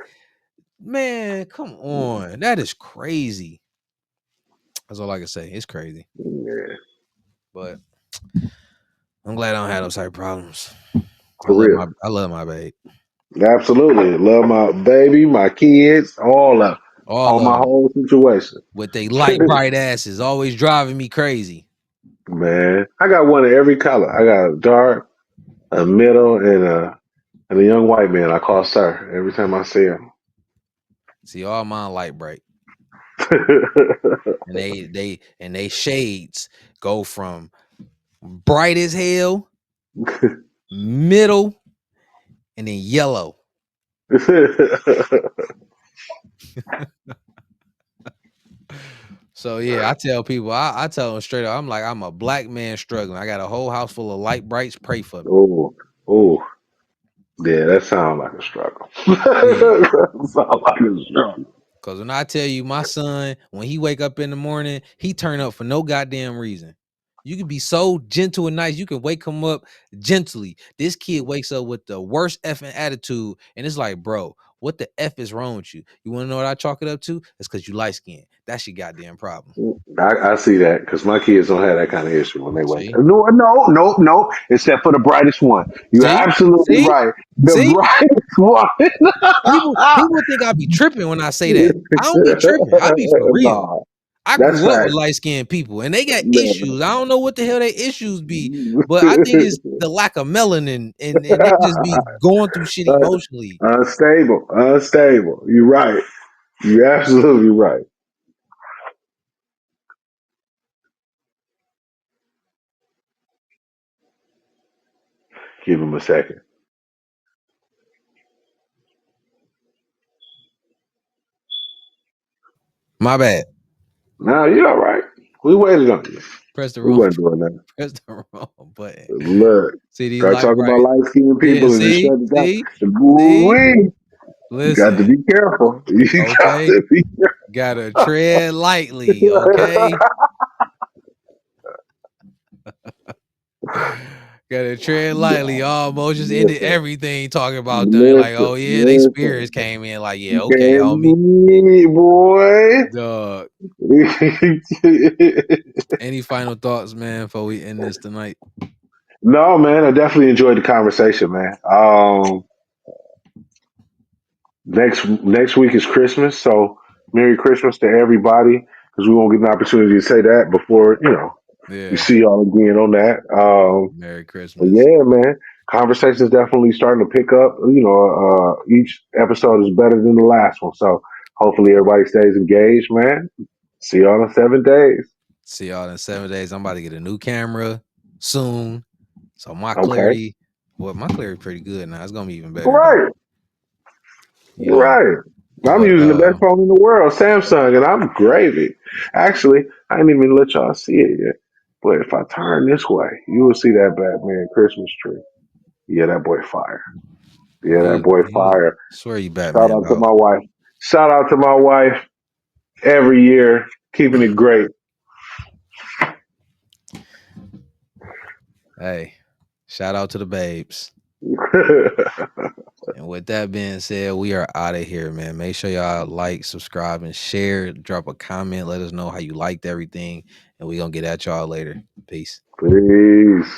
Man, come on. That is crazy. That's all I can say. It's crazy. Yeah, But I'm glad I don't have those type of problems. for real. I love my babe. Absolutely. Love my baby, my kids, All all of my them whole situation. with they light bright asses always driving me crazy. Man, I got one of every color. I got a dark, a middle, and a young white man. I call sir every time I see him. See, all mine light bright. And they shades go from bright as hell, middle, and then yellow. So yeah, I tell people, I tell them straight up, I'm like, I'm a black man struggling. I got a whole house full of light brights. Pray for me. Oh, oh, yeah, that sounds like a struggle. Yeah. That sounds like a struggle. Cause when I tell you my son, when he wake up in the morning, he turn up for no goddamn reason. You can be so gentle and nice. You can wake him up gently. This kid wakes up with the worst effing attitude. And it's like, bro, what the F is wrong with you? You want to know what I chalk it up to? It's because you light skinned. That's your goddamn problem. I see that because my kids don't have that kind of issue when they wake See? up. No, no, no, no. Except for the brightest one. You're See? absolutely See? right. The See? brightest one. People think I be tripping when I say that. I don't be tripping. I be for real. No, I that's grew up with fact. light skinned people and they got Man. issues. I don't know what the hell their issues be, but I think it's the lack of melanin and they just be going through shit emotionally. Unstable, unstable. You're right. You're absolutely right. Give him a second. My bad. No, you're all right. We waited on you. Press the We wrong wasn't doing that. press the wrong button. Look, See these start light talking about bright. light skinned Yeah, people and just see? shut it down. See? See? Woo-wee. You got to Listen, be careful. You got okay? to be Gotta tread lightly, careful. okay? Gotta tread lightly. Almost just ended Listen, everything talking about them. They're like, listen, oh yeah, they listen. spirits came in. Like, yeah, You okay, homie. can't be boy. Dog. Any final thoughts, man, before we end this tonight? No, man, I definitely enjoyed the conversation, man. Next week is Christmas, so Merry Christmas to everybody because we won't get an opportunity to say that before we Yeah. see y'all again on that. Merry But Christmas. yeah, man. conversation's definitely starting to pick up. Each episode is better than the last one. So hopefully everybody stays engaged, man. See you on the 7 days. See y'all in 7 days. I'm about to get a new camera soon. So my Okay. clarity, well, my clarity pretty good now. It's gonna be even better though. Right. You know, Right. I'm but using the best phone in the world, Samsung, and I'm gravy. Actually, I didn't even let y'all see it yet. But if I turn this way, you will see that Batman Christmas tree. Yeah, that boy fire. Yeah, that boy you fire. swear you Shout Batman out to dog. my wife. Shout out to my wife every year, keeping it great. Hey, shout out to the babes. And with that being said, we are out of here, man. Make sure y'all like, subscribe, and share. Drop a comment. Let us know how you liked everything. And we gonna get at y'all later. Peace. Peace.